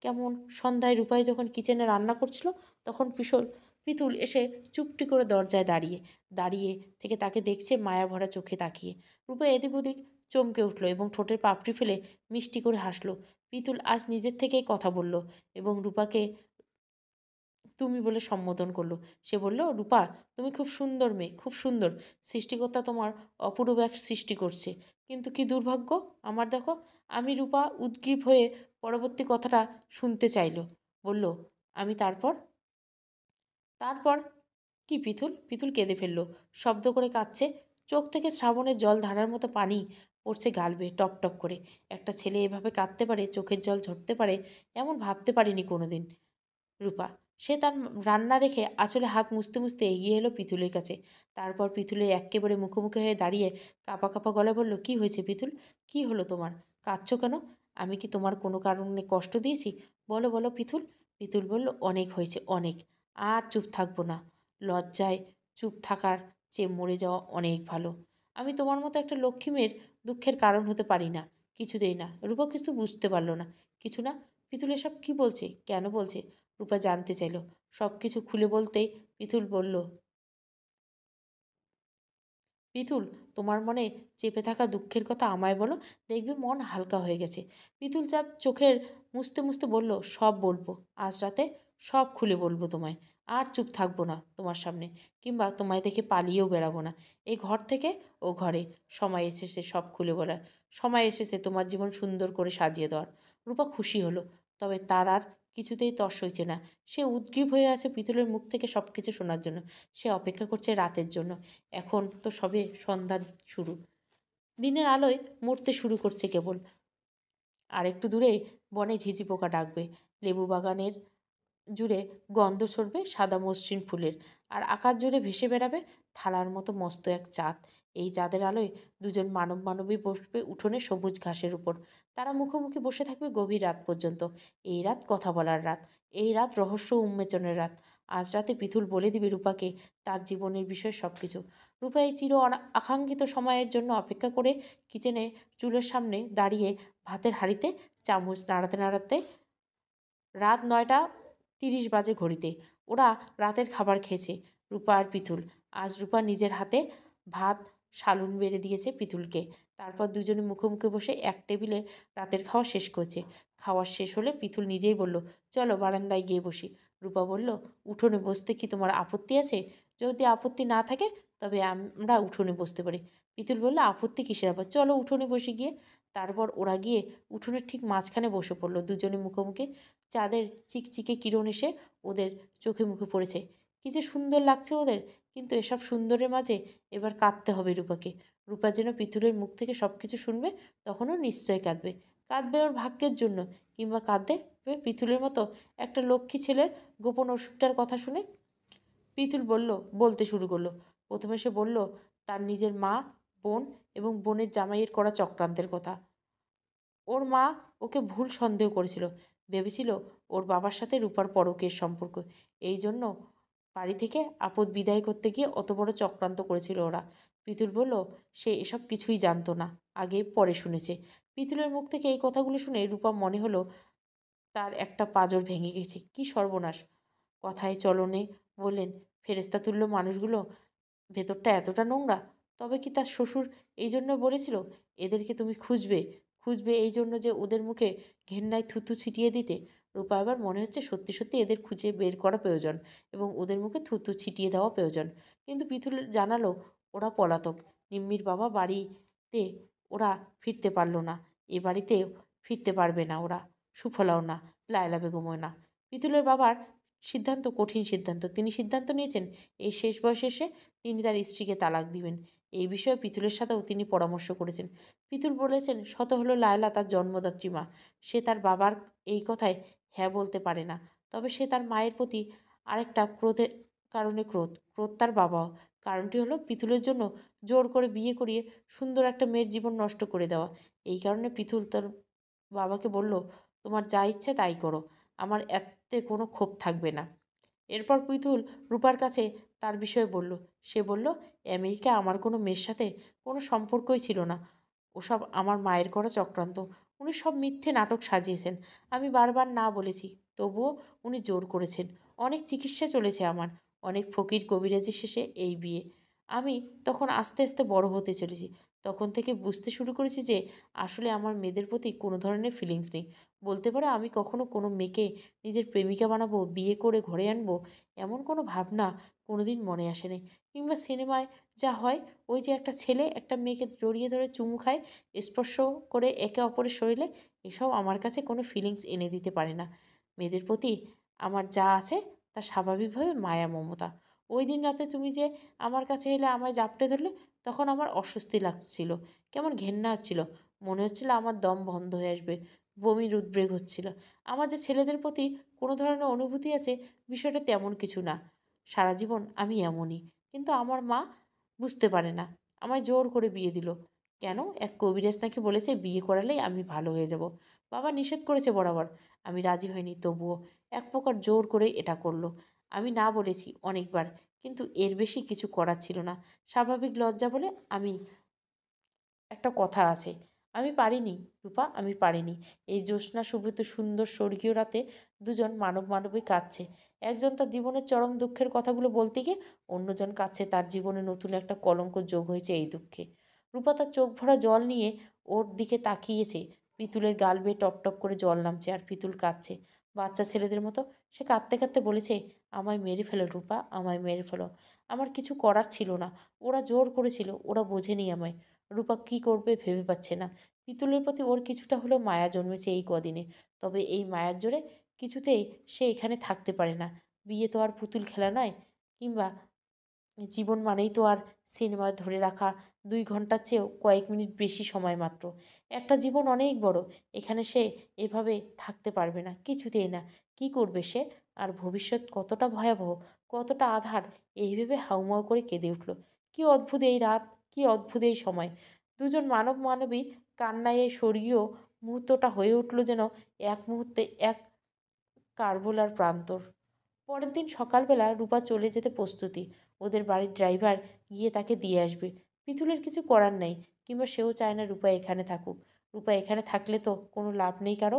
কেমন। সন্ধ্যায় রূপাই যখন কিচেনে রান্না করছিল, তখন পিতুল এসে চুপটি করে দরজায় দাঁড়িয়ে থেকে তাকে দেখছে মায়া ভরা চোখে তাকিয়ে। রূপা এদিক ওদিক চমকে উঠল এবং ঠোঁটের পাপড়ি ফেলে মিষ্টি করে হাসলো। পিতুল আজ নিজের থেকেই কথা বলল এবং রূপাকে তুমি বলে সম্বোধন করলো। সে বলল, রূপা, তুমি খুব সুন্দর মেয়ে, খুব সুন্দর। সৃষ্টিকর্তা তোমার অপরূপ এক সৃষ্টি করছে। কিন্তু কি দুর্ভাগ্য আমার, দেখো। আমি রূপা উদ্গ্রীব হয়ে পরবর্তী কথাটা শুনতে চাইল। বলল, আমি তারপর কি? পিতুল কেঁদে ফেলল, শব্দ করে কাঁদছে। চোখ থেকে শ্রাবণের জল ধারার মতো পানি পড়ছে গাল বেয়ে টপ টপ করে। একটা ছেলে এভাবে কাঁদতে পারে, চোখের জল ঝরতে পারে, এমন ভাবতে পারিনি কোনোদিন রূপা। সে তার রান্না রেখে আঁচলে হাত মুছতে মুছতে এগিয়ে এলো পিতুলের কাছে। তারপর পিতুলের এক্কেবারে মুখোমুখি হয়ে দাঁড়িয়ে কাঁপা কাঁপা গলায় বলল, কি হয়েছে পিতুল? কি হলো তোমার? কাঁদছো কেন? আমি কি তোমার কোনো কারণে কষ্ট দিয়েছি? বলো বলো পিতুল। পিতুল বলল, অনেক হয়েছে, অনেক। আর চুপ থাকবো না। লজ্জায় চুপ থাকার চেয়ে মরে যাওয়া অনেক ভালো। আমি তোমার মতো একটা লক্ষ্মী মেয়ের দুঃখের কারণ হতে পারি না, কিছুতেই না। রূপা কিছু বুঝতে পারল না। কিছু না? পিতুল এসব কি বলছে, কেন বলছে? রূপা জানতে চাইল। সব কিছু খুলে বলতেই পিতুল বলল, পিতুল, তোমার মনে চেপে থাকা দুঃখের কথা আমায় বলো, দেখবে মন হালকা হয়ে গেছে। পিতুল চাঁদ চোখের মুছতে মুছতে বলল, সব বলবো আজ রাতে, সব খুলে বলবো তোমায়। আর চুপ থাকবো না তোমার সামনে, কিংবা তোমায় দেখে পালিয়েও বেড়াবো না এই ঘর থেকে ও ঘরে। সময় এসেছে সব খুলে বলার, সময় এসেছে তোমার জীবন সুন্দর করে সাজিয়ে দেওয়ার। রূপা খুশি হলো, তবে তার আর কিছুতেই তর সইছে না। সে উদগ্রীব হয়ে আছে পিতুলের মুখ থেকে সব কিছু শোনার জন্য। সে অপেক্ষা করছে রাতের জন্য। এখন তো সবে সন্ধ্যা শুরু, দিনের আলোয় মরতে শুরু করছে কেবল। আর একটু দূরে বনে ঝিঝি পোকা ডাকবে, লেবু বাগানের জুড়ে গন্ধ ছড়বে সাদা মসৃণ ফুলের, আর আকাশ জুড়ে ভেসে বেড়াবে থালার মতো মস্ত এক চাঁদ। এই চাঁদের আলোয় দুজন মানব মানবী বসবে উঠোনে সবুজ ঘাসের উপর। তারা মুখোমুখি বসে থাকবে গভীর রাত পর্যন্ত। এই রাত কথা বলার রাত, এই রাত রহস্য উন্মোচনের রাত। আজ রাতে পিথুল বলে দিবে রূপাকে তার জীবনের বিষয়ে সব কিছু। রূপা এই আকাঙ্ক্ষিত সময়ের জন্য অপেক্ষা করে কিচেনে চুলের সামনে দাঁড়িয়ে ভাতের হাঁড়িতে চামচ নাড়াতে নাড়াতে। রাত ৯টা ৩০ বাজে ঘড়িতে। ওরা রাতের খাবার খেয়েছে, রূপা আর পিতুল। আজ রূপা নিজের হাতে ভাত সালুন বেড়ে দিয়েছে পিতুলকে। তারপর দুজনে মুখোমুখি বসে এক টেবিলে রাতের খাওয়া শেষ করেছে। খাওয়া শেষ হলে পিতুল নিজেই বলল, চলো বারান্দায় গিয়ে বসি। রূপা বলল, উঠোনে বসতে কি তোমার আপত্তি আছে? যদি আপত্তি না থাকে তবে আমরা উঠোনে বসতে পারি। পিতুল বলল, আপত্তি কিসের আবার, চলো উঠোনে বসে গিয়ে। তারপর ওরা গিয়ে উঠোনের ঠিক মাঝখানে বসে পড়লো দুজনে মুখোমুখি। চাঁদের চিকচিকে কিরণ এসে ওদের চোখে মুখে পড়েছে। কি যে সুন্দর লাগছে ওদের। কিন্তু এসব সুন্দরের মাঝে এবার কাঁদতে হবে রূপাকে। রূপা যেন পিতুলের মুখ থেকে সব কিছু শুনবে, তখনও নিশ্চয় কাঁদবে। কাঁদবে ওর ভাগ্যের জন্য, কিংবা কাঁদবে পিতুলের মতো একটা লক্ষ্মী ছেলের গোপন অসুখটার কথা শুনে। পিতুল বলতে শুরু করলো। প্রথমে সে বলল তার নিজের মা, বোন এবং বোনের জামাইয়ের করা চক্রান্তের কথা। ওর মা ওকে ভুল সন্দেহ করেছিল, ভেবেছিল ওর বাবার সাথে রূপার পরকীয়ার সম্পর্ক। এই জন্য বাড়ি থেকে আপদ বিদায় করতে গিয়ে অত বড় চক্রান্ত করেছিল ওরা। পিতুল বলল, সে এসব কিছুই জানতো না, আগে পরে শুনেছে। পিতুলের মুখ থেকে এই কথাগুলো শুনে রূপা মনে হলো তার একটা পাঁজর ভেঙে গেছে। কি সর্বনাশ! কথায় চলনে বললেন, ফেরেস্তা তুল্য মানুষগুলো ভেতরটা এতটা নোংরা? তবে কি তার শ্বশুর এই জন্য বলেছিল এদেরকে তুমি খুঁজবে, খুঁজবে এই জন্য যে ওদের মুখে ঘেন্নায় থুতু ছিটিয়ে দিতে? রূপা এবার মনে হচ্ছে সত্যি সত্যি এদের খুঁজে বের করা প্রয়োজন এবং ওদের মুখে থুতু ছিটিয়ে দেওয়া প্রয়োজন। কিন্তু পিথুল জানালো ওরা পলাতক। নিম্মির বাবা বাড়িতে ওরা ফিরতে পারলো না, এ বাড়িতেও ফিরতে পারবে না ওরা। সুফলাও না, লায়লা বেগমও না। পিতুলের বাবার সিদ্ধান্ত কঠিন সিদ্ধান্ত। তিনি সিদ্ধান্ত নিয়েছেন এই শেষ বয়সে এসে তিনি তার স্ত্রীকে তালাক দিবেন। এই বিষয়ে পিতুলের সাথেও তিনি পরামর্শ করেছেন। পিতুল বলেছেন, শত হলো লায়লা তার জন্মদাত্রী মা। সে তার বাবার এই কথায় হ্যাঁ বলতে পারে না। তবে সে তার মায়ের প্রতি আরেকটা ক্রোধের কারণে ক্রোধ। ক্রোধ তার বাবাও। কারণটি হলো পিতুলের জন্য জোর করে বিয়ে করিয়ে সুন্দর একটা মেয়ের জীবন নষ্ট করে দেওয়া। এই কারণে পিতুল তার বাবাকে বলল, তোমার যা ইচ্ছে তাই করো, আমার এতে কোনো ক্ষোভ থাকবে না। এরপর পিতুল রূপার কাছে তার বিষয়ে বলল। সে বলল, আমেরিকা আমার কোনো মেয়ের সাথে কোনো সম্পর্কই ছিল না। ওসব আমার মায়ের করা চক্রান্ত। উনি সব মিথ্যে নাটক সাজিয়েছেন। আমি বারবার না বলেছি, তবুও উনি জোর করেছেন। অনেক চিকিৎসা চলেছে আমার, অনেক ফকির কবিরাজি শেষে এই বিয়ে। আমি তখন আস্তে আস্তে বড় হতে চলেছি। তখন থেকে বুঝতে শুরু করেছি যে আসলে আমার মেয়েদের প্রতি কোনো ধরনের ফিলিংস নেই। বলতে পারো আমি কখনো কোনো মেয়েকে নিজের প্রেমিকা বানাবো, বিয়ে করে ঘরে আনবো, এমন কোনো ভাবনা কোনোদিন মনে আসেনি। কিংবা সিনেমায় যা হয়, ওই যে একটা ছেলে একটা মেয়েকে জড়িয়ে ধরে চুমু খায়, স্পর্শ করে একে অপরের শরীরে, এসব আমার কাছে কোনো ফিলিংস এনে দিতে পারে না। মেয়েদের প্রতি আমার যা আছে তা স্বাভাবিকভাবে মায়া মমতা। ওই দিন রাতে তুমি যে আমার কাছে এলে আমায় জাপটে ধরলে, তখন আমার অস্বস্তি লাগছিল, কেমন ঘেন্না হচ্ছিল, মনে হচ্ছিল আমার দম বন্ধ হয়ে আসবে, বমির উদ্বেগ হচ্ছিল। আমার যে ছেলেদের প্রতি কোনো ধরনের অনুভূতি আছে, বিষয়টা তেমন কিছু না। সারা জীবন আমি এমনই। কিন্তু আমার মা বুঝতে পারে না, আমায় জোর করে বিয়ে দিল। কেন? এক কবিরাজ নাকি বলেছে বিয়ে করালেই আমি ভালো হয়ে যাব। বাবা নিষেধ করেছে বরাবর, আমি রাজি হইনি, তবুও এক প্রকার জোর করে এটা করলো। আমি না বলেছি অনেকবার, কিন্তু এর বেশি কিছু করার ছিল না। স্বাভাবিক লজ্জা বলে আমি একটা কথা আছে, আমি পারিনি রূপা, আমি পারিনি। এই জ্যোৎস্না শুভ্রিত সুন্দর স্বর্গীয় রাতে দুজন মানবী কাঁদছে। একজন তার জীবনের চরম দুঃখের কথাগুলো বলতে গিয়ে অন্যজন কাঁদছে, তার জীবনে নতুন একটা কলঙ্ক যোগ হয়েছে এই দুঃখে। রূপা তার চোখ ভরা জল নিয়ে ওর দিকে তাকিয়েছে। পিতুলের গাল বেয়ে টপ টপ করে জল নামছে, আর পিতুল কাঁদছে বাচ্চা ছেলেদের মতো। সে কাঁদতে কাঁদতে বলেছে, আমায় মেরে ফেলো রূপা, আমায় মেরে ফেলো। আমার কিছু করার ছিল না, ওরা জোর করেছিল, ওরা বোঝেনি আমায়। রূপা কী করবে ভেবে পাচ্ছে না। পিতুলের প্রতি ওর কিছুটা হলেও মায়া জন্মেছে এই কদিনে। তবে এই মায়ার জোরে কিছুতেই সে এখানে থাকতে পারে না। বিয়ে তো আর পুতুল খেলা নয়, কিংবা জীবন মানেই তো আর সিনেমা ধরে রাখা 2 ঘন্টার চেয়েও কয়েক মিনিট বেশি সময় মাত্র। একটা জীবন অনেক বড়, এখানে সে এভাবে থাকতে পারবে না, কিছুতেই না। কি করবে সে? আর ভবিষ্যৎ কতটা ভয়াবহ, কতটা আঁধার, এই ভেবে হাউমাউ করে কেঁদে উঠল। কি অদ্ভুত এই রাত, কি অদ্ভুত এই সময়। দুজন মানবী কান্নায় এই স্বর্গীয় মুহূর্তটা হয়ে উঠল যেন এক মুহূর্তে এক কারবোলার প্রান্তর। পরের দিন সকালবেলা রূপা চলে যেতে প্রস্তুতি। ওদের বাড়ির ড্রাইভার গিয়ে তাকে দিয়ে আসবে। পিতুলের কিছু করার নেই, কিংবা সেও চায় না রূপা এখানে থাকুক। রূপা এখানে থাকলে তো কোনো লাভ নেই কারো।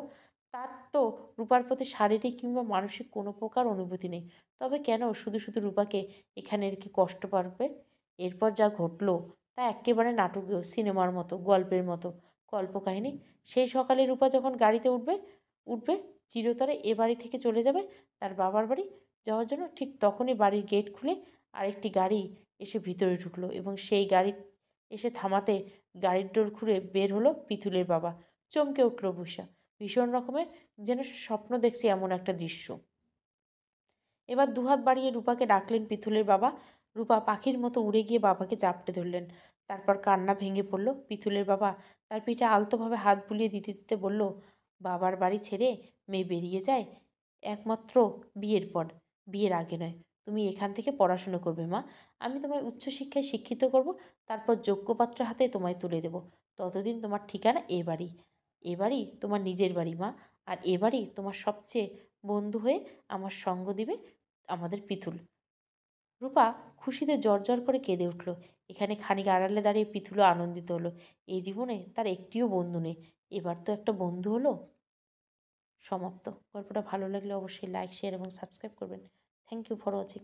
তার তো রূপার প্রতি শারীরিক কিংবা মানসিক কোনো প্রকার অনুভূতি নেই। তবে কেন শুধু শুধু রূপাকে এখানে রেখে কষ্ট পাবে? এরপর যা ঘটলো তা এক্কেবারে নাটকীয়, সিনেমার মতো, গল্পের মতো কল্পকাহিনী। সেই সকালে রূপা যখন গাড়িতে উঠবে উঠবে চিরতরে এ বাড়ি থেকে চলে যাবে তার বাবার বাড়ি যাওয়ার জন্য, ঠিক তখনই বাড়ির গেট খুলে আরেকটি গাড়ি এসে ভিতরে ঢুকলো, এবং সেই গাড়ি এসে থামাতে গাড়ির ডোর খুলে বের হলো পিতুলের বাবা। চমকে উঠল বৈশা, ভীষণ রকমের, যেন সে স্বপ্ন দেখছে এমন একটা দৃশ্য। এবার দুহাত বাড়িয়ে রূপাকে ডাকলেন পিতুলের বাবা। রূপা পাখির মতো উড়ে গিয়ে বাবাকে চাপটে ধরলেন। তারপর কান্না ভেঙে পড়ল। পিতুলের বাবা তার পিঠে আলতোভাবে হাত বুলিয়ে দিতে দিতে বলল, বাবার বাড়ি ছেড়ে মেয়ে বেরিয়ে যায় একমাত্র বিয়ের পর, বিয়ের আগে নয়। তুমি এখান থেকে পড়াশুনো করবে মা, আমি তোমায় উচ্চশিক্ষায় শিক্ষিত করব, তারপর যোগ্য পাত্রের হাতে তোমায় তুলে দেব। ততদিন তোমার ঠিকানা এ বাড়ি। এ বাড়ি তোমার নিজের বাড়ি মা, আর এ বাড়ি তোমার সবচেয়ে বন্ধু হয়ে আমার সঙ্গ দিবে আমাদের পিতুল। রূপা খুশিতে জ্বর করে কেঁদে উঠল। এখানে খানিক আড়ালে দাঁড়িয়ে পিতুলও আনন্দিত হলো। এই জীবনে তার একটিও বন্ধু নেই, এবার তো একটা বন্ধু হলো। সমাপ্ত। গল্পটা ভালো লাগলে অবশ্যই লাইক, শেয়ার এবং সাবস্ক্রাইব করবেন। Thank you for watching.